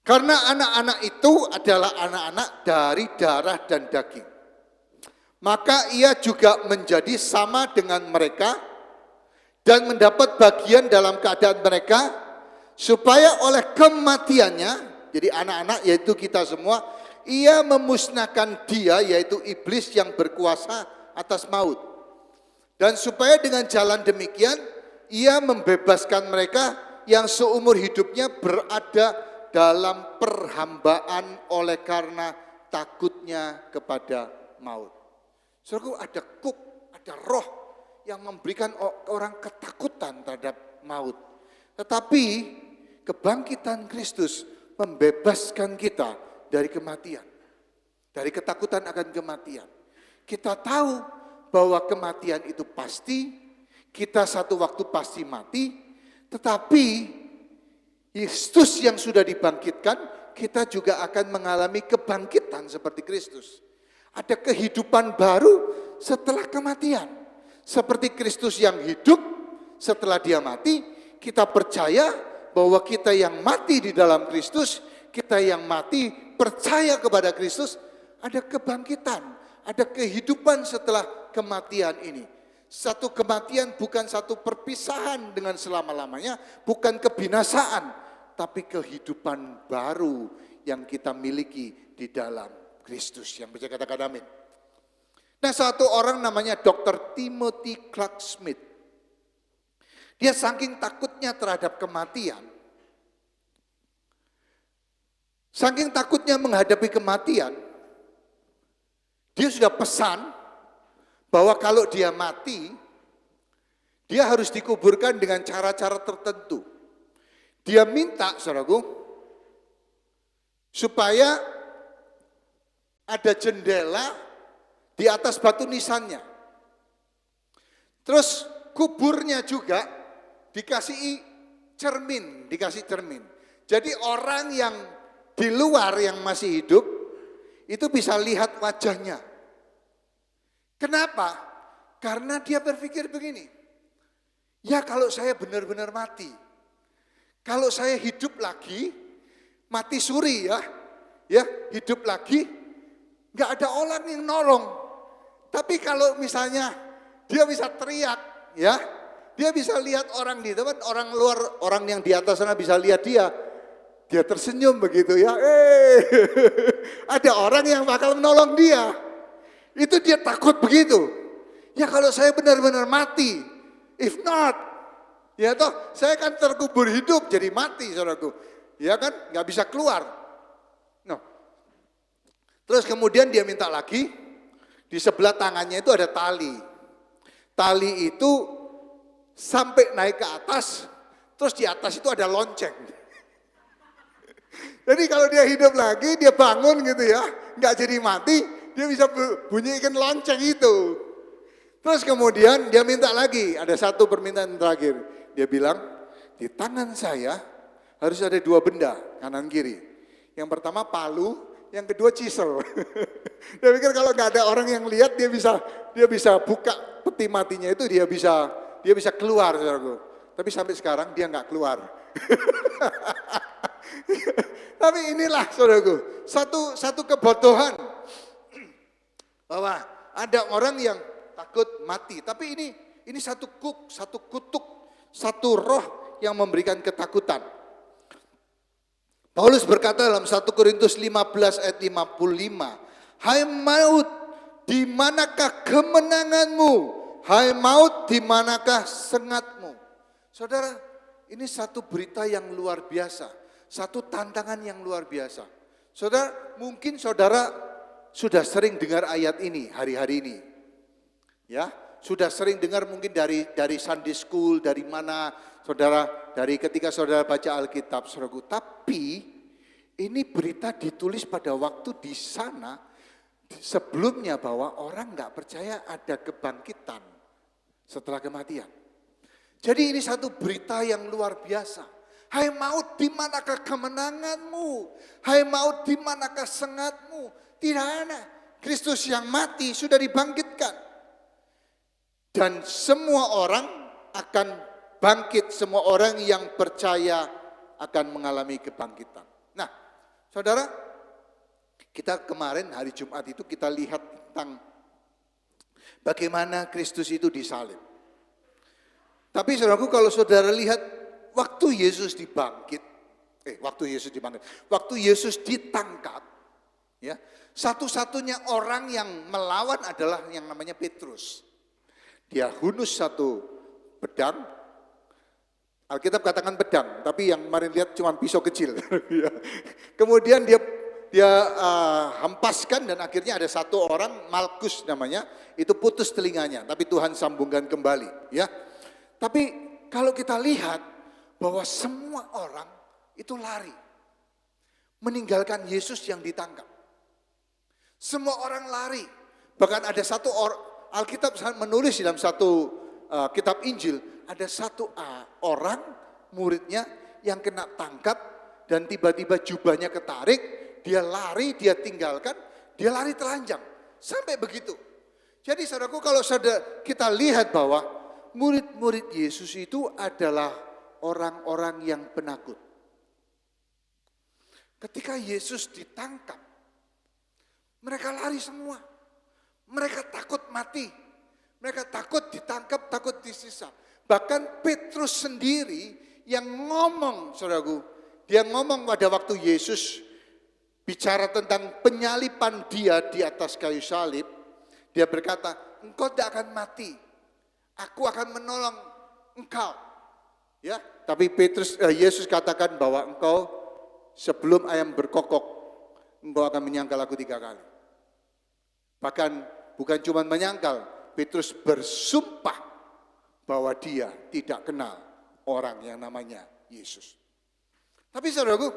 S3: Karena anak-anak itu adalah anak-anak dari darah dan daging. Maka ia juga menjadi sama dengan mereka dan mendapat bagian dalam keadaan mereka, supaya oleh kematiannya, jadi anak-anak yaitu kita semua, ia memusnahkan dia yaitu iblis yang berkuasa atas maut. Dan supaya dengan jalan demikian, ia membebaskan mereka yang seumur hidupnya berada dalam perhambaan oleh karena takutnya kepada maut. Saudaraku, ada ada roh yang memberikan orang ketakutan terhadap maut. Tetapi kebangkitan Kristus membebaskan kita dari kematian. Dari ketakutan akan kematian. Kita tahu bahwa kematian itu pasti, kita satu waktu pasti mati, tetapi Kristus yang sudah dibangkitkan, kita juga akan mengalami kebangkitan seperti Kristus. Ada kehidupan baru setelah kematian. Seperti Kristus yang hidup setelah dia mati, kita percaya bahwa kita yang mati di dalam Kristus, kita yang mati percaya kepada Kristus, ada kebangkitan, ada kehidupan setelah kematian ini. Satu kematian bukan satu perpisahan dengan selama-lamanya, bukan kebinasaan, tapi kehidupan baru yang kita miliki di dalam Kristus. Yang bisa katakan amin. Nah, satu orang namanya Dr. Timothy Clark Smith. Dia saking takutnya terhadap kematian, saking takutnya menghadapi kematian, dia sudah pesan bahwa kalau dia mati, dia harus dikuburkan dengan cara-cara tertentu. Dia minta, saudaraku, supaya ada jendela di atas batu nisannya. Terus kuburnya juga dikasih cermin. Jadi orang yang di luar yang masih hidup, itu bisa lihat wajahnya. Kenapa? Karena dia berpikir begini, ya kalau saya benar-benar mati, kalau saya hidup lagi, mati suri ya hidup lagi, nggak ada orang yang nolong. Tapi kalau misalnya dia bisa teriak, ya, dia bisa lihat orang di depan, orang luar, orang yang di atas sana bisa lihat dia tersenyum begitu ya, ada orang yang bakal menolong dia. Itu dia takut begitu. Ya kalau saya benar-benar mati, if not, ya toh saya kan terkubur hidup jadi mati, saudaraku. Ya kan, nggak bisa keluar. No. Terus kemudian dia minta lagi, di sebelah tangannya itu ada tali. Tali itu sampai naik ke atas, terus di atas itu ada lonceng. Jadi kalau dia hidup lagi, dia bangun gitu ya, nggak jadi mati, dia bisa bunyikan lonceng itu. Terus kemudian dia minta lagi, ada satu permintaan terakhir. Dia bilang, di tangan saya harus ada dua benda, kanan kiri. Yang pertama palu, yang kedua chisel. Dia pikir kalau nggak ada orang yang lihat, dia bisa buka peti matinya itu, dia bisa keluar, saudaraku. Tapi sampai sekarang dia nggak keluar. Tapi inilah, saudaraku, satu kebodohan bahwa ada orang yang takut mati. Tapi ini satu kutuk, satu roh yang memberikan ketakutan. Paulus berkata dalam 1 Korintus 15 ayat 55, hai maut, di manakah kemenanganmu? Hai maut, di manakah sengatmu? Saudara, ini satu berita yang luar biasa, satu tantangan yang luar biasa. Saudara, mungkin saudara sudah sering dengar ayat ini hari-hari ini. Ya, sudah sering dengar mungkin dari Sunday School, dari mana saudara, dari ketika saudara baca Alkitab, saudaraku. Tapi ini berita ditulis pada waktu di sana sebelumnya bahwa orang nggak percaya ada kebangkitan setelah kematian. Jadi ini satu berita yang luar biasa. Hai maut, di manakah kemenanganmu? Hai maut, di manakah sengatmu? Tidak ada. Kristus yang mati sudah dibangkitkan. Dan semua orang akan bangkit, semua orang yang percaya akan mengalami kebangkitan. Nah, saudara, kita kemarin hari Jumat itu kita lihat tentang bagaimana Kristus itu disalib. Tapi saudaraku, kalau saudara lihat waktu Yesus ditangkap, ya, satu-satunya orang yang melawan adalah yang namanya Petrus. Dia hunus satu pedang. Alkitab katakan pedang, tapi yang kemarin lihat cuma pisau kecil. Kemudian dia hempaskan dan akhirnya ada satu orang, Malkus namanya, itu putus telinganya, tapi Tuhan sambungkan kembali. Ya, tapi kalau kita lihat bahwa semua orang itu lari, meninggalkan Yesus yang ditangkap. Semua orang lari, bahkan ada satu orang. Alkitab menulis dalam satu kitab Injil, ada satu orang muridnya yang kena tangkap dan tiba-tiba jubahnya ketarik, dia lari, dia tinggalkan, dia lari telanjang. Sampai begitu. Jadi saudaraku, kalau kita lihat bahwa murid-murid Yesus itu adalah orang-orang yang penakut. Ketika Yesus ditangkap, mereka lari semua. Mereka takut mati, mereka takut ditangkap, takut disiksa. Bahkan Petrus sendiri yang ngomong, saudaraku, dia ngomong pada waktu Yesus bicara tentang penyaliban dia di atas kayu salib, dia berkata, engkau tidak akan mati, aku akan menolong engkau. Ya, tapi Yesus katakan bahwa engkau sebelum ayam berkokok, engkau akan menyangkal aku 3 kali. Bahkan bukan cuma menyangkal, Petrus bersumpah bahwa dia tidak kenal orang yang namanya Yesus. Tapi saudaraku,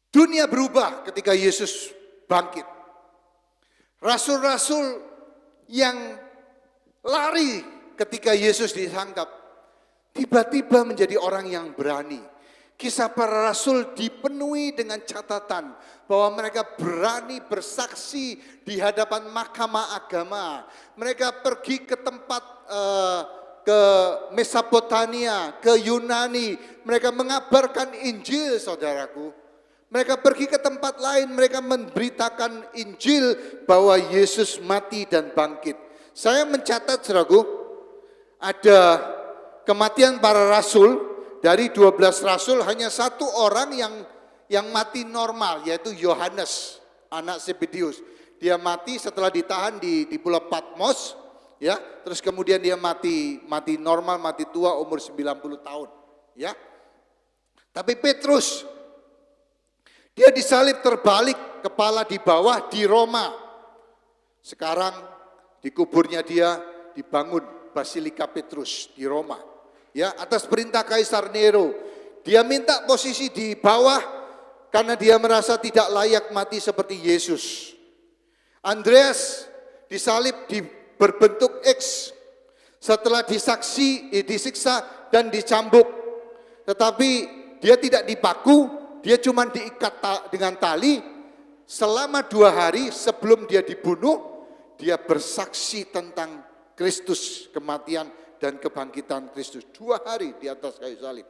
S3: dunia berubah ketika Yesus bangkit. Rasul-rasul yang lari ketika Yesus ditangkap, tiba-tiba menjadi orang yang berani. Kisah para rasul dipenuhi dengan catatan bahwa mereka berani bersaksi di hadapan mahkamah agama. Mereka pergi ke tempat ke Mesopotamia, ke Yunani. Mereka mengabarkan Injil, saudaraku. Mereka pergi ke tempat lain, mereka memberitakan Injil bahwa Yesus mati dan bangkit. Saya mencatat, saudaraku, ada kematian para rasul. Dari 12 rasul hanya satu orang yang mati normal, yaitu Yohanes, anak Zebedeus. Dia mati setelah ditahan di Pulau Patmos, ya. Terus kemudian dia mati normal, mati tua umur 90 tahun, ya. Tapi Petrus, dia disalib terbalik, kepala di bawah di Roma. Sekarang di kuburnya dia dibangun Basilika Petrus di Roma. Ya, atas perintah Kaisar Nero. Dia minta posisi di bawah karena dia merasa tidak layak mati seperti Yesus. Andreas disalib berbentuk X setelah disiksa dan dicambuk. Tetapi dia tidak dipaku, dia cuma diikat dengan tali. Selama 2 hari sebelum dia dibunuh, dia bersaksi tentang Kristus, kematian dan kebangkitan Kristus. 2 hari di atas kayu salib.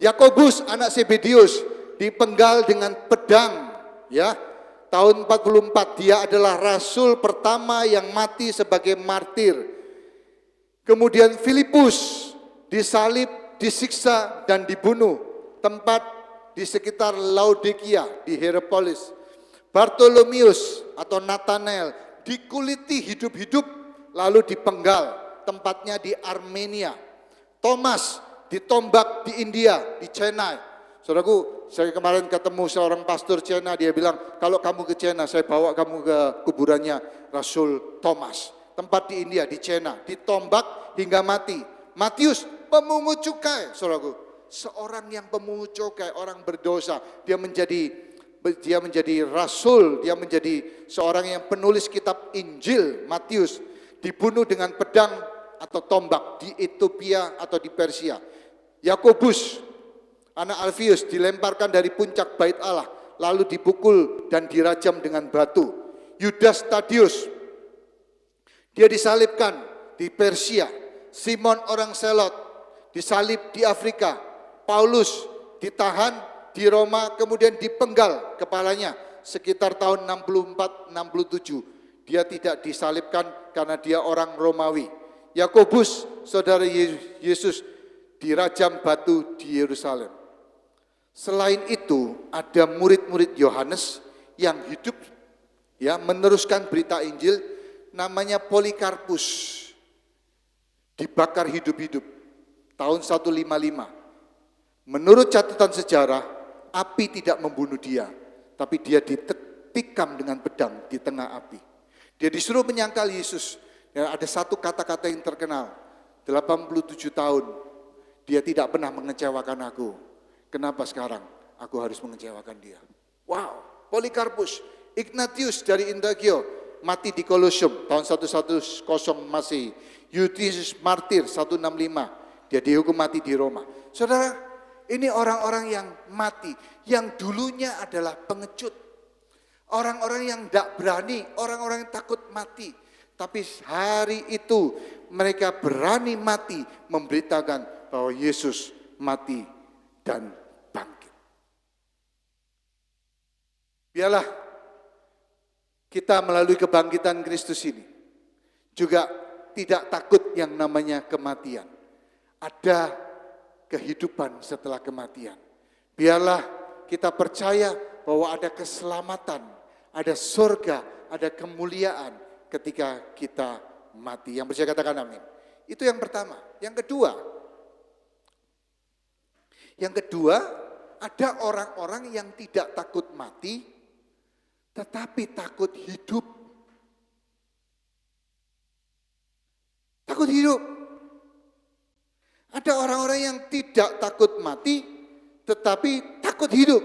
S3: Yakobus anak Zebedeus dipenggal dengan pedang, ya. Tahun 44 dia adalah rasul pertama yang mati sebagai martir. Kemudian Filipus disalib, disiksa dan dibunuh. Tempat di sekitar Laodikia di Hierapolis. Bartolomeus atau Nathanael dikuliti hidup-hidup lalu dipenggal, tempatnya di Armenia. Thomas ditombak di India, di Chennai. Saudaraku, saya kemarin ketemu seorang pastor China, dia bilang, kalau kamu ke China, saya bawa kamu ke kuburannya Rasul Thomas. Tempat di India, di China, ditombak hingga mati. Matius, pemungut cukai, saudaraku. Seorang yang pemungut cukai, orang berdosa, dia menjadi rasul, dia menjadi seorang yang penulis kitab Injil, Matius, dibunuh dengan pedang atau tombak di Ethiopia atau di Persia. Yakobus, anak Alfius, dilemparkan dari puncak bait Allah, lalu dipukul dan dirajam dengan batu. Yudas Tadius, dia disalibkan di Persia. Simon orang Selot disalib di Afrika. Paulus ditahan di Roma, kemudian dipenggal kepalanya sekitar tahun 64-67. Dia tidak disalibkan karena dia orang Romawi. Yakobus, saudara Yesus, dirajam batu di Yerusalem. Selain itu, ada murid-murid Yohanes yang hidup meneruskan berita Injil, namanya Polikarpus. Dibakar hidup-hidup tahun 155. Menurut catatan sejarah, api tidak membunuh dia, tapi dia ditikam dengan pedang di tengah api. Dia disuruh menyangkal Yesus. Dan ada satu kata-kata yang terkenal, 87 tahun, dia tidak pernah mengecewakan aku. Kenapa sekarang aku harus mengecewakan dia? Wow, Polikarpus. Ignatius dari Indagio, mati di Colosseum tahun 110 Masehi. Eutychus martir 165, dia dihukum mati di Roma. Saudara, ini orang-orang yang mati, yang dulunya adalah pengecut. Orang-orang yang tidak berani, orang-orang yang takut mati. Tapi hari itu mereka berani mati memberitakan bahwa Yesus mati dan bangkit. Biarlah kita melalui kebangkitan Kristus ini juga tidak takut yang namanya kematian. Ada kehidupan setelah kematian. Biarlah kita percaya bahwa ada keselamatan, ada surga, ada kemuliaan ketika kita mati. Yang percaya katakan amin. Itu yang pertama. Yang kedua, ada orang-orang yang tidak takut mati, tetapi takut hidup. Takut hidup. Ada orang-orang yang tidak takut mati, tetapi takut hidup.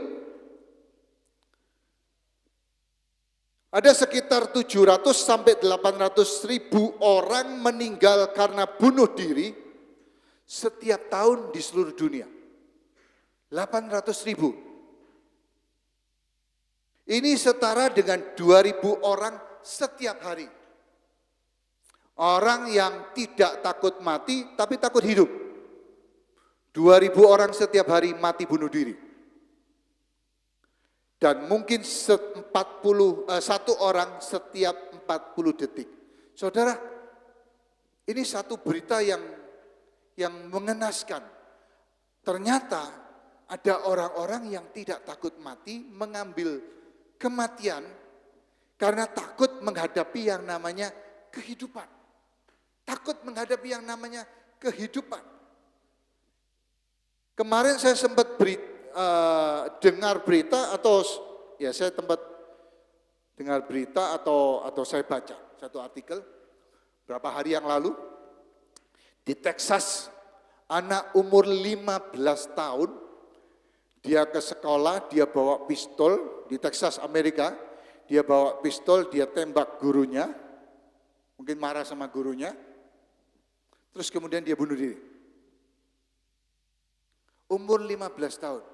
S3: Ada sekitar 700 sampai 800 ribu orang meninggal karena bunuh diri setiap tahun di seluruh dunia. 800 ribu. Ini setara dengan 2.000 orang setiap hari. Orang yang tidak takut mati tapi takut hidup. 2.000 orang setiap hari mati bunuh diri. Dan mungkin 1 orang setiap 40 detik. Saudara, ini satu berita yang mengenaskan. Ternyata ada orang-orang yang tidak takut mati mengambil kematian karena takut menghadapi yang namanya kehidupan. Takut menghadapi yang namanya kehidupan. Kemarin saya sempat dengar berita atau saya baca satu artikel berapa hari yang lalu di Texas, anak umur 15 tahun, dia ke sekolah, dia bawa pistol di Texas, Amerika, dia bawa pistol, dia tembak gurunya, mungkin marah sama gurunya, terus kemudian dia bunuh diri. Umur 15 tahun.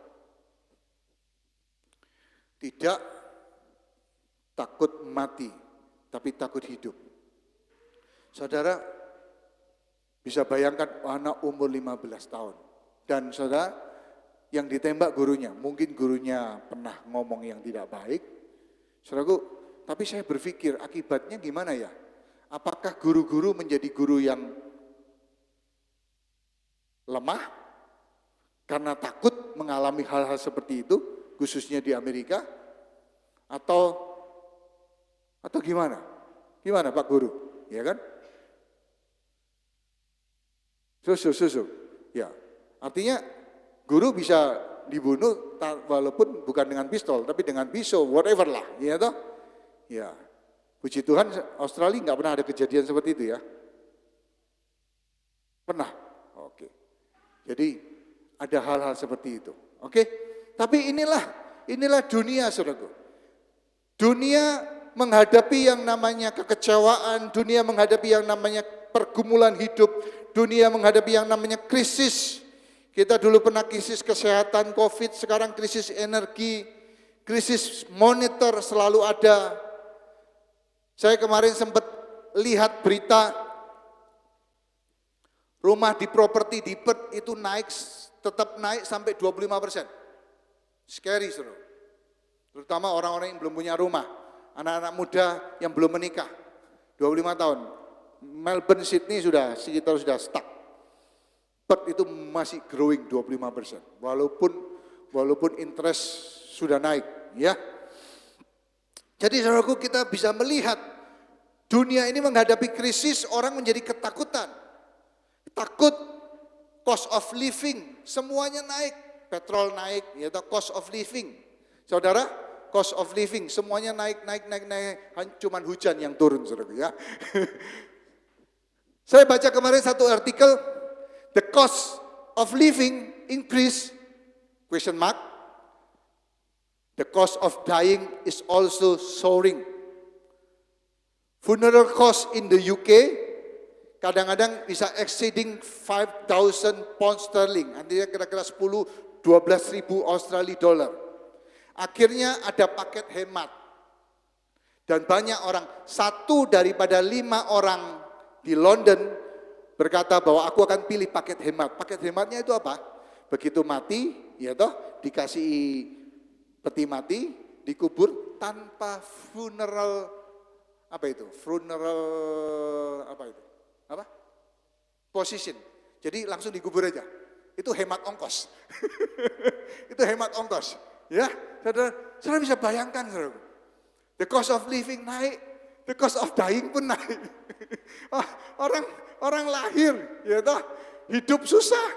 S3: Tidak takut mati, tapi takut hidup. Saudara bisa bayangkan anak umur 15 tahun. Dan saudara yang ditembak gurunya, mungkin gurunya pernah ngomong yang tidak baik. Saudaraku, tapi saya berpikir akibatnya gimana ya? Apakah guru-guru menjadi guru yang lemah? Karena takut mengalami hal-hal seperti itu, khususnya di Amerika. Atau gimana? Gimana Pak Guru? Ya kan? Susu. Ya, artinya guru bisa dibunuh walaupun bukan dengan pistol, tapi dengan pisau, whatever lah, ya toh? Ya, puji Tuhan Australia nggak pernah ada kejadian seperti itu ya. Pernah? Oke. Jadi ada hal-hal seperti itu. Oke? Tapi inilah dunia, saudaraku. Dunia menghadapi yang namanya kekecewaan, dunia menghadapi yang namanya pergumulan hidup, dunia menghadapi yang namanya krisis. Kita dulu pernah krisis kesehatan COVID, sekarang krisis energi, krisis moneter selalu ada. Saya kemarin sempat lihat berita rumah di properti di Perth itu tetap naik sampai 25%. Scary, saudara. Terutama orang-orang yang belum punya rumah, anak-anak muda yang belum menikah, 25 tahun. Melbourne, Sydney sudah stuck. Perth itu masih growing 25%, walaupun interest sudah naik, ya. Jadi saudaraku, kita bisa melihat dunia ini menghadapi krisis, orang menjadi ketakutan. Takut, cost of living, semuanya naik. Petrol naik, yaitu cost of living. Saudara, cost of living, semuanya naik. Cuman hujan yang turun, saudara, ya. Saya baca kemarin satu artikel, the cost of living increase, ? The cost of dying is also soaring. Funeral cost in the UK kadang-kadang bisa exceeding 5,000 pound sterling, artinya kira-kira 10-12 ribu Australia dollar. Akhirnya ada paket hemat. Dan banyak orang, 1 daripada 5 orang di London berkata bahwa aku akan pilih paket hemat. Paket hematnya itu apa? Begitu mati, ya toh, dikasih peti mati, dikubur tanpa funeral, position. Jadi langsung dikubur aja. Itu hemat ongkos. Itu hemat ongkos. Ya, saudara bisa bayangkan, saudara. The cost of living naik, the cost of dying pun naik. Orang lahir, ya toh, hidup susah,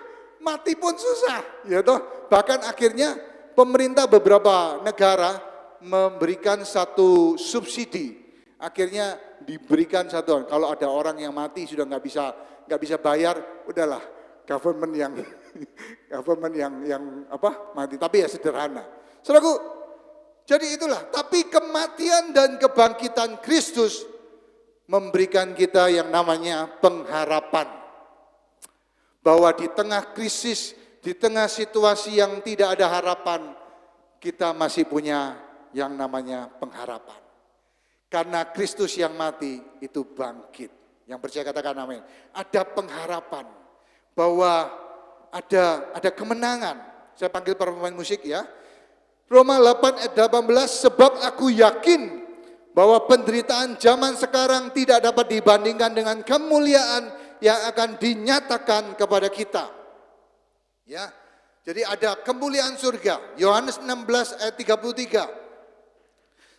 S3: mati pun susah, ya toh. Bahkan akhirnya pemerintah beberapa negara memberikan satu subsidi. Akhirnya diberikan satu, kalau ada orang yang mati sudah nggak bisa bayar, udahlah government yang mati. Tapi ya sederhana. Saudaraku, jadi itulah. Tapi kematian dan kebangkitan Kristus memberikan kita yang namanya pengharapan. Bahwa di tengah krisis, di tengah situasi yang tidak ada harapan, kita masih punya yang namanya pengharapan. Karena Kristus yang mati itu bangkit. Yang percaya katakan amin. Ada pengharapan bahwa ada kemenangan. Saya panggil para pemain musik ya. Roma 8 ayat 18, sebab aku yakin bahwa penderitaan zaman sekarang tidak dapat dibandingkan dengan kemuliaan yang akan dinyatakan kepada kita. Ya. Jadi ada kemuliaan surga. Yohanes 16 ayat 33.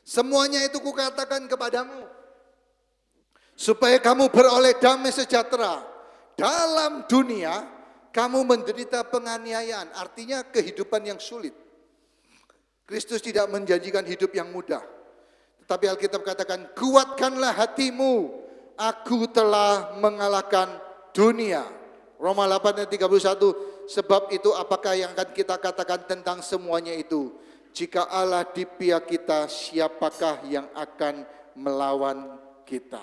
S3: Semuanya itu kukatakan kepadamu, supaya kamu beroleh damai sejahtera. Dalam dunia, kamu menderita penganiayaan, artinya kehidupan yang sulit. Kristus tidak menjanjikan hidup yang mudah. Tetapi Alkitab katakan, kuatkanlah hatimu, aku telah mengalahkan dunia. Roma 8 ayat 31, sebab itu apakah yang akan kita katakan tentang semuanya itu? Jika Allah di pihak kita, siapakah yang akan melawan kita?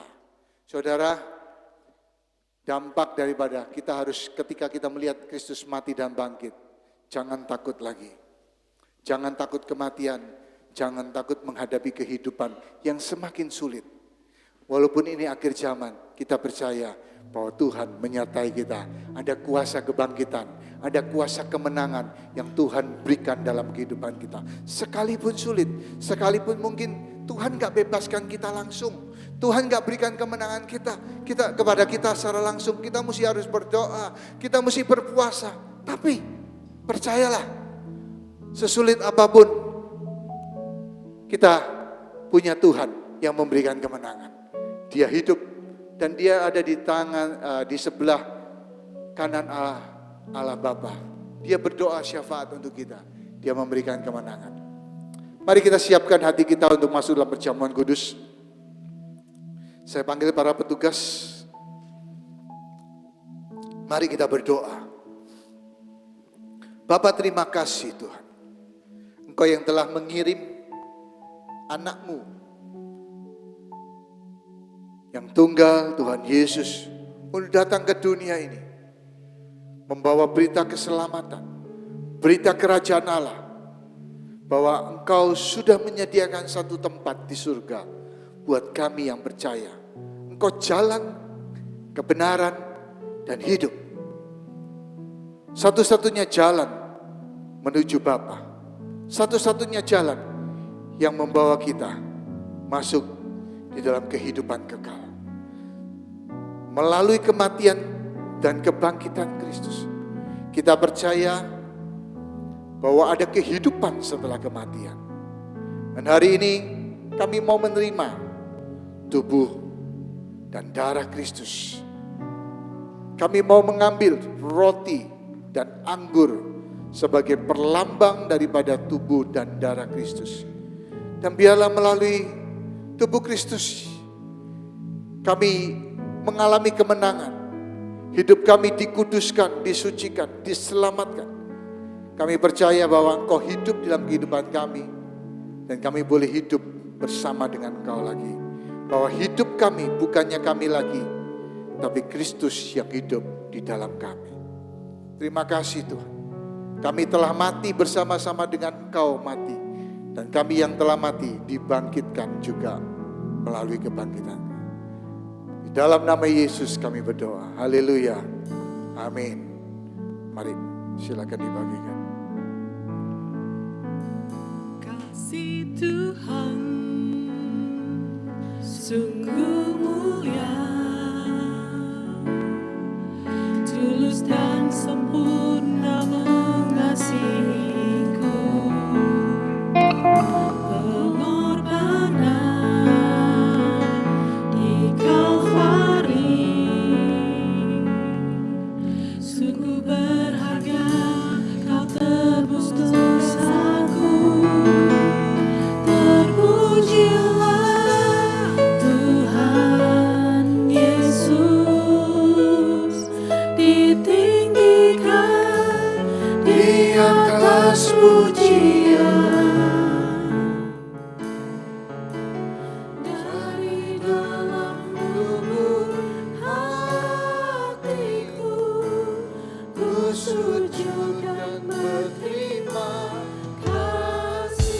S3: Saudara, dampak daripada kita harus ketika kita melihat Kristus mati dan bangkit, jangan takut lagi. Jangan takut kematian, jangan takut menghadapi kehidupan yang semakin sulit. Walaupun ini akhir zaman, kita percaya bahwa Tuhan menyertai kita. Ada kuasa kebangkitan, ada kuasa kemenangan yang Tuhan berikan dalam kehidupan kita. Sekalipun sulit, sekalipun mungkin Tuhan gak bebaskan kita langsung, Tuhan gak berikan kemenangan kita kepada kita secara langsung. Kita mesti harus berdoa, kita mesti berpuasa. Tapi percayalah, sesulit apapun kita punya Tuhan yang memberikan kemenangan. Dia hidup dan dia ada di di sebelah kanan Allah Bapa. Dia berdoa syafaat untuk kita. Dia memberikan kemenangan. Mari kita siapkan hati kita untuk masuk dalam perjamuan kudus. Saya panggil para petugas. Mari kita berdoa. Bapa, terima kasih Tuhan. Engkau yang telah mengirim anak-Mu yang tunggal, Tuhan Yesus, untuk datang ke dunia ini, membawa berita keselamatan, berita kerajaan Allah, bahwa Engkau sudah menyediakan satu tempat di surga buat kami yang percaya. Engkau jalan, kebenaran, dan hidup. Satu-satunya jalan menuju Bapa, satu-satunya jalan yang membawa kita masuk di dalam kehidupan kekal. Melalui kematian dan kebangkitan Kristus, kita percaya bahwa ada kehidupan setelah kematian. Dan hari ini kami mau menerima tubuh dan darah Kristus. Kami mau mengambil roti dan anggur sebagai perlambang daripada tubuh dan darah Kristus. Dan biarlah melalui tubuh Kristus kami mengalami kemenangan. Hidup kami dikuduskan, disucikan, diselamatkan. Kami percaya bahwa Engkau hidup dalam kehidupan kami. Dan kami boleh hidup bersama dengan Engkau lagi. Bahwa hidup kami bukannya kami lagi, tapi Kristus yang hidup di dalam kami. Terima kasih Tuhan. Kami telah mati bersama-sama dengan Engkau mati. Dan kami yang telah mati dibangkitkan juga melalui kebangkitan. Di dalam nama Yesus kami berdoa. Haleluya. Amin. Mari silakan dibagikan.
S2: Kasih Tuhan sungguh mulia, tulus dan sempurna mengasihiku. Pengorbanan di Kalvari sungguh berharga, Kau tebus dosaku. Terpujilah Tuhan Yesus, ditinggikan di atas pujian. Dari dalam lubuk hatiku, ku sujud dan berterima kasih.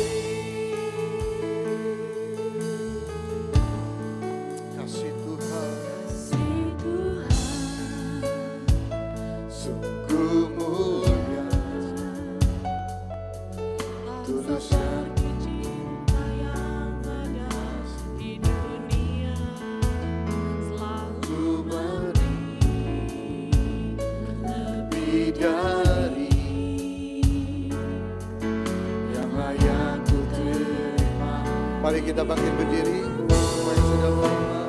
S3: Kasih Tuhan
S2: Kasih Tuhan
S3: sungguh mulia, tulus dan
S2: cinta yang ada di dunia selalu beri lebih dari
S3: yang layak ku terima. Mari kita bangkit berdiri. Semua yang sudah lama.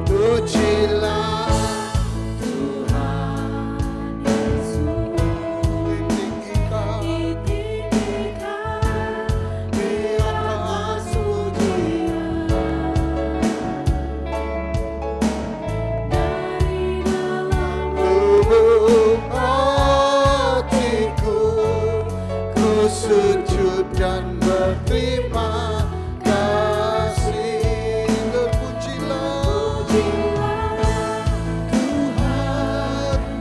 S3: Pujilah
S2: Tuhan Yesus,
S3: ditinggikan
S2: ditinggikan
S3: di atas pujian.
S2: dari dalam
S3: Lubuk hatiku, ku sujud dan berterima kasih. Terpujilah Tuhan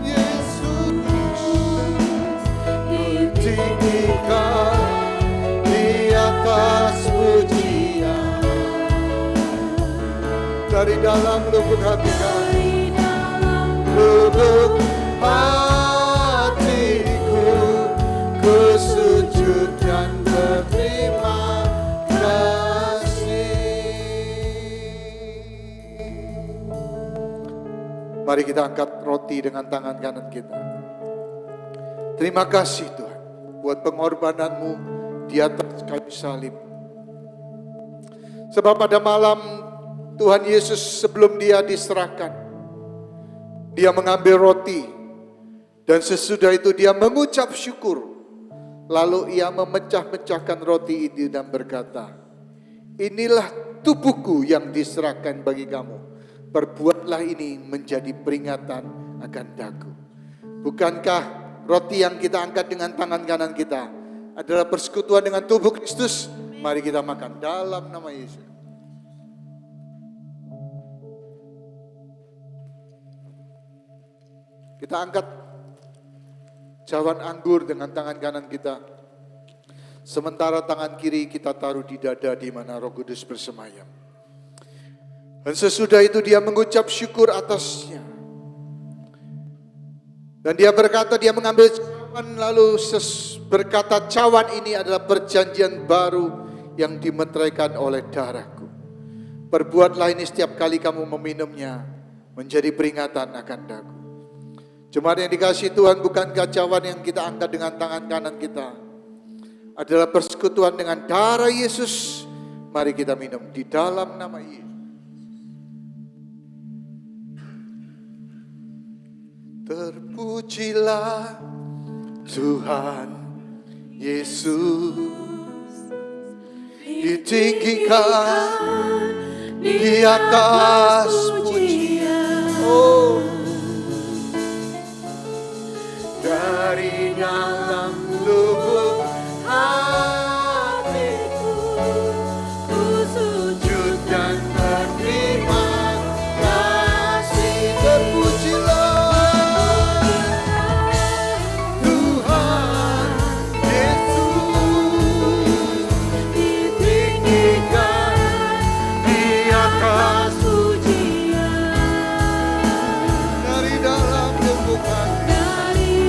S3: Yesus, ditinggikan di atas pujian. Dari dalam lubuk hati kami, lubuk hatiku, ku sujud dan berterima kasih. Mari kita angkat roti dengan tangan kanan kita. Terima kasih Tuhan buat pengorbanan-Mu di atas kayu salib. Sebab pada malam Tuhan Yesus sebelum dia diserahkan, dia mengambil roti, dan sesudah itu dia mengucap syukur. Lalu ia memecah-mecahkan roti itu dan berkata, inilah tubuhku yang diserahkan bagi kamu. Perbuatlah ini menjadi peringatan akan daku. Bukankah roti yang kita angkat dengan tangan kanan kita adalah persekutuan dengan tubuh Kristus? Mari kita makan dalam nama Yesus. Kita angkat cawan anggur dengan tangan kanan kita. Sementara tangan kiri kita taruh di dada di mana Roh Kudus bersemayam. Dan sesudah itu dia mengucap syukur atasnya. Dan dia berkata, dia mengambil cawan lalu berkata, cawan ini adalah perjanjian baru yang dimeteraikan oleh darahku. Perbuatlah ini setiap kali kamu meminumnya menjadi peringatan akan daku. Jemaat yang dikasihi Tuhan, bukankah cawan yang kita angkat dengan tangan kanan kita adalah persekutuan dengan darah Yesus? Mari kita minum di dalam nama Yesus. Terpujilah Tuhan Yesus, ditinggikan di atas pujian. Oh, dari dalam lubuk hatiku, ku sujud dan berterima kasih. Terpujilah Tuhan Yesus, ditinggikan di atas pujian. Dari dalam lubuk hati,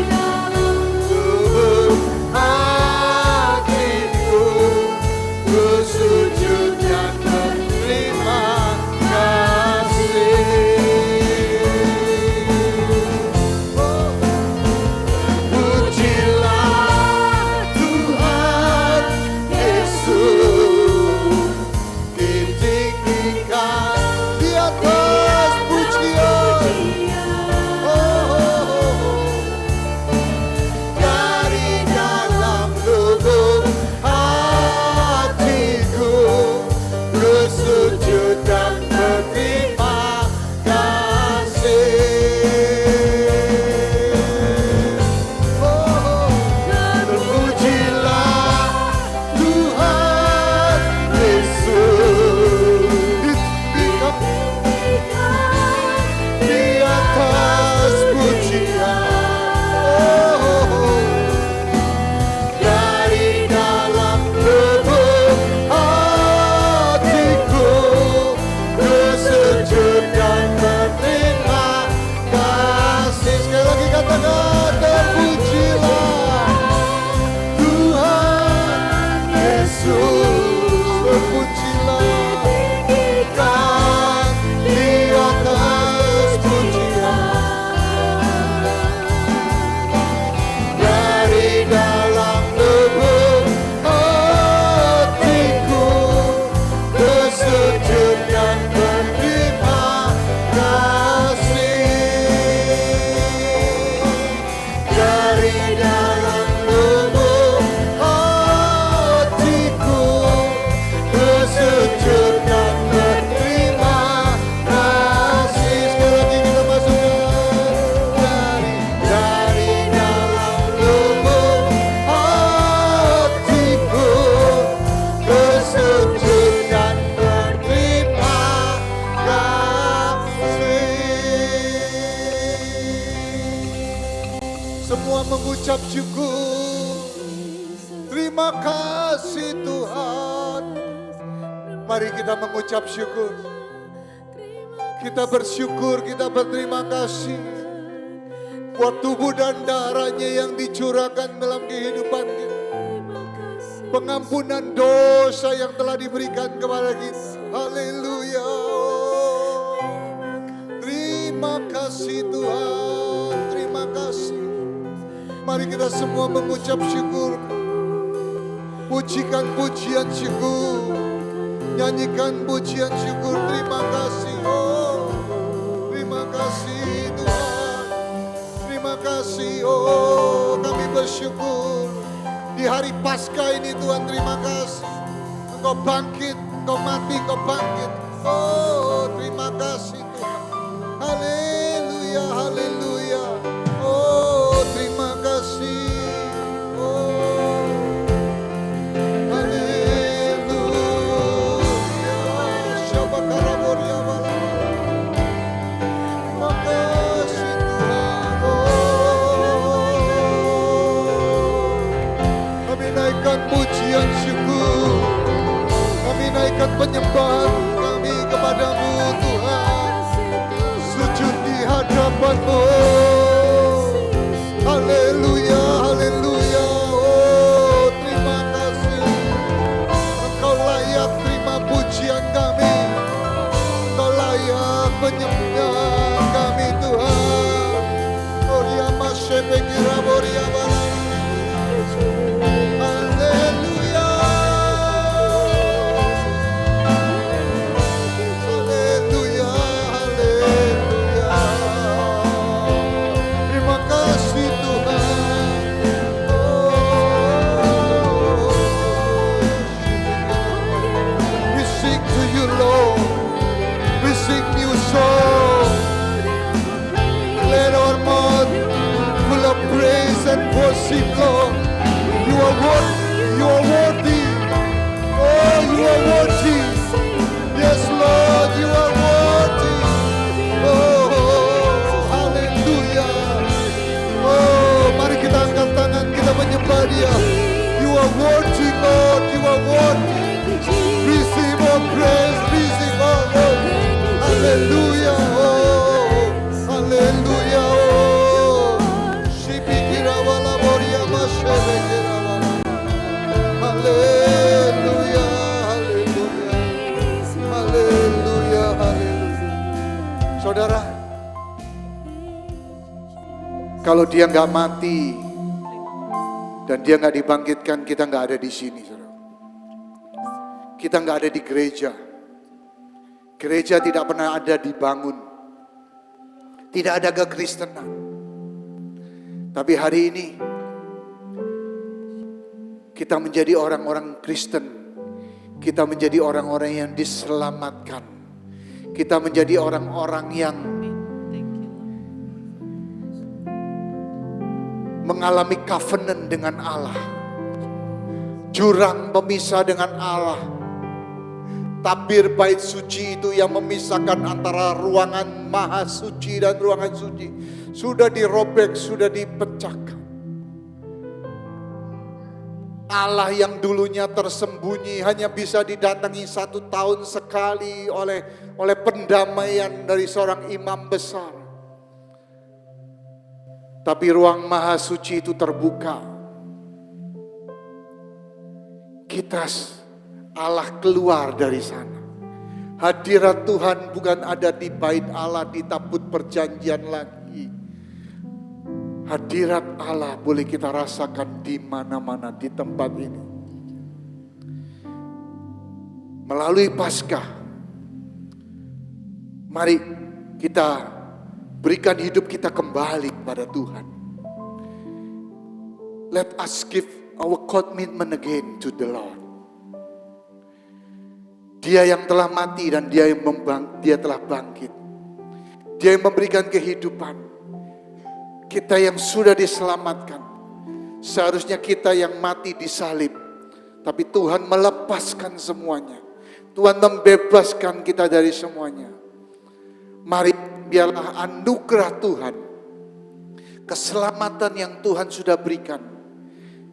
S3: semua mengucap syukur. Terima kasih Tuhan. Mari kita mengucap syukur. Kita bersyukur, kita berterima kasih buat tubuh dan darahnya yang dicurahkan dalam kehidupan kita. Pengampunan dosa yang telah diberikan kepada kita. Haleluya. Terima kasih Tuhan. Terima kasih. Mari kita semua mengucap syukur. Pujikan pujian syukur. Nyanyikan pujian syukur, terima kasih. Oh, terima kasih Tuhan. Terima kasih. Oh, kami bersyukur di hari Paskah ini Tuhan, terima kasih. Engkau bangkit, Engkau mati, Engkau bangkit. Oh, terima kasih Tuhan. Haleluya, haleluya. Oh, terima kasih. Oh, haleluya. Syabakaraboria balabala. Terima kasih Tuhan. Oh, kami naikkan pujian syukur. Kami naikkan penyembahan kami kepadamu Tuhan. Sujud di hadapan-Mu. Haleluya, haleluya. Oh, terima kasih. Engkau layak terima pujian kami. Engkau layak penyembahan kami Tuhan. Oria masyebekira boria balala. Haleluya. Haleluya, haleluya. Terima kasih Tuhan. Oh, we sing to you Lord. We sing new song. Let our mouth full of praise and worship Lord. You are worthy. You are worthy. Oh, you are worthy. Yes, Lord, you are worthy. Oh, haleluya. Oh, mari kita angkat tangan, kita menyembah Dia. You are worthy, Lord. You are worthy. Receive all praise, receive all glory. Haleluya. Oh, haleluya. Oh, shibikira wala boria mashebekira wala. Haleluya, haleluya. Haleluya, haleluya. Saudara, kalau Dia nggak mati dan Dia nggak dibangkitkan, kita nggak ada di sini, saudara. Kita nggak ada di gereja. Gereja tidak pernah ada dibangun. Tidak ada kekristenan. Tapi hari ini kita menjadi orang-orang Kristen. Kita menjadi orang-orang yang diselamatkan. Kita menjadi orang-orang yang mengalami covenant dengan Allah. Jurang pemisah dengan Allah. Tabir bait suci itu yang memisahkan antara ruangan maha suci dan ruangan suci sudah dirobek, sudah dipecahkan. Allah yang dulunya tersembunyi hanya bisa didatangi 1 tahun sekali oleh pendamaian dari seorang imam besar. Tapi ruang maha suci itu terbuka. Allah keluar dari sana. Hadirat Tuhan bukan ada di bait Allah, di tabut perjanjian lagi. Hadirat Allah boleh kita rasakan di mana-mana di tempat ini. Melalui Paskah, mari kita berikan hidup kita kembali kepada Tuhan. Let us give our commitment again to the Lord. Dia yang telah mati dan dia telah bangkit. Dia yang memberikan kehidupan. Kita yang sudah diselamatkan. Seharusnya kita yang mati disalib. Tapi Tuhan melepaskan semuanya. Tuhan membebaskan kita dari semuanya. Mari biarlah anugerah Tuhan, keselamatan yang Tuhan sudah berikan,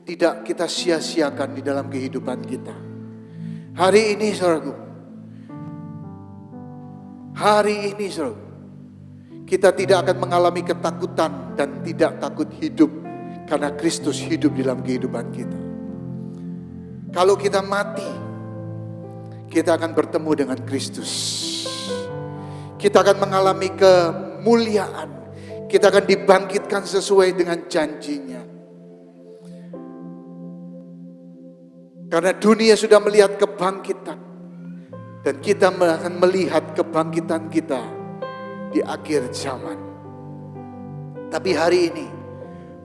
S3: tidak kita sia-siakan di dalam kehidupan kita. Hari ini saudaraku, kita tidak akan mengalami ketakutan dan tidak takut hidup karena Kristus hidup di dalam kehidupan kita. Kalau kita mati, kita akan bertemu dengan Kristus. Kita akan mengalami kemuliaan. Kita akan dibangkitkan sesuai dengan janjinya. Karena dunia sudah melihat kebangkitan. Dan kita akan melihat kebangkitan kita di akhir zaman. Tapi hari ini,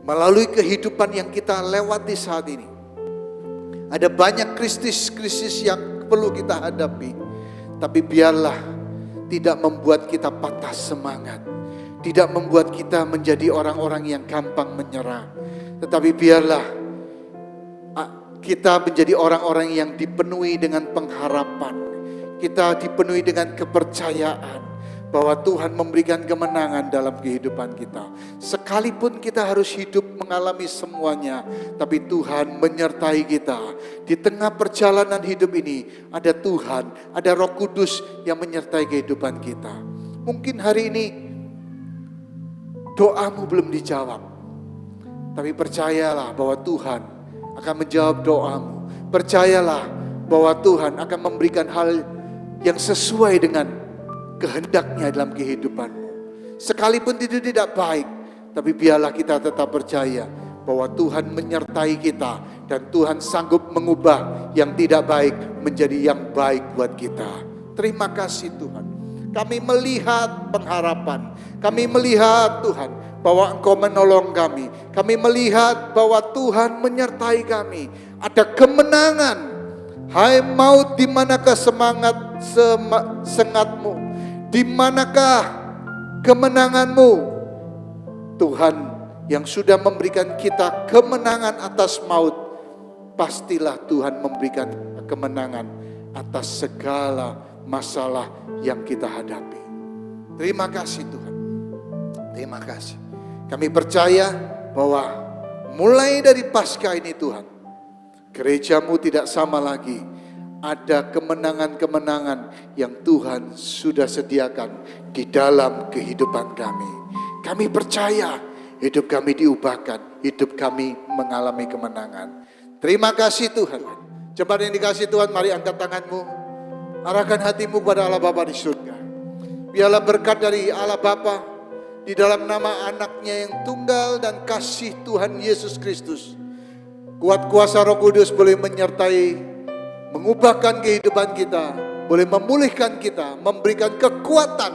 S3: melalui kehidupan yang kita lewati saat ini, ada banyak krisis-krisis yang perlu kita hadapi. Tapi biarlah tidak membuat kita patah semangat. Tidak membuat kita menjadi orang-orang yang gampang menyerah. Tetapi biarlah kita menjadi orang-orang yang dipenuhi dengan pengharapan. Kita dipenuhi dengan kepercayaan bahwa Tuhan memberikan kemenangan dalam kehidupan kita. Sekalipun kita harus hidup mengalami semuanya, tapi Tuhan menyertai kita. Di tengah perjalanan hidup ini ada Tuhan, ada Roh Kudus yang menyertai kehidupan kita. Mungkin hari ini doamu belum dijawab, tapi percayalah bahwa Tuhan akan menjawab doamu. Percayalah bahwa Tuhan akan memberikan hal yang sesuai dengan kehendaknya dalam kehidupanmu. Sekalipun itu tidak baik, tapi biarlah kita tetap percaya bahwa Tuhan menyertai kita dan Tuhan sanggup mengubah yang tidak baik menjadi yang baik buat kita. Terima kasih Tuhan. Kami melihat pengharapan. Kami melihat Tuhan bahwa Engkau menolong kami. Kami melihat bahwa Tuhan menyertai kami. Ada kemenangan. Hai maut, di manakah semangat sengatmu? Di manakah kemenanganmu? Tuhan yang sudah memberikan kita kemenangan atas maut, pastilah Tuhan memberikan kemenangan atas segala masalah yang kita hadapi. Terima kasih Tuhan. Terima kasih. Kami percaya bahwa mulai dari Paskah ini Tuhan, gerejamu tidak sama lagi. Ada kemenangan-kemenangan yang Tuhan sudah sediakan di dalam kehidupan kami. Kami percaya hidup kami diubahkan, hidup kami mengalami kemenangan. Terima kasih Tuhan. Jemaat yang dikasih Tuhan, mari angkat tanganmu. Arahkan hatimu kepada Allah Bapa di surga. Biarlah berkat dari Allah Bapa di dalam nama anaknya yang tunggal dan kasih Tuhan Yesus Kristus. Kuat kuasa Roh Kudus boleh menyertai, mengubahkan kehidupan kita, boleh memulihkan kita, memberikan kekuatan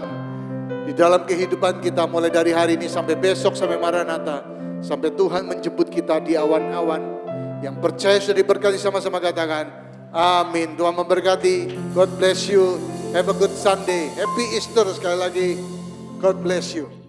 S3: di dalam kehidupan kita mulai dari hari ini sampai besok, sampai Maranatha, sampai Tuhan menjemput kita di awan-awan. Yang percaya sudah diberkati, sama-sama katakan amin. Tuhan memberkati. God bless you. Have a good Sunday. Happy Easter sekali lagi. God bless you.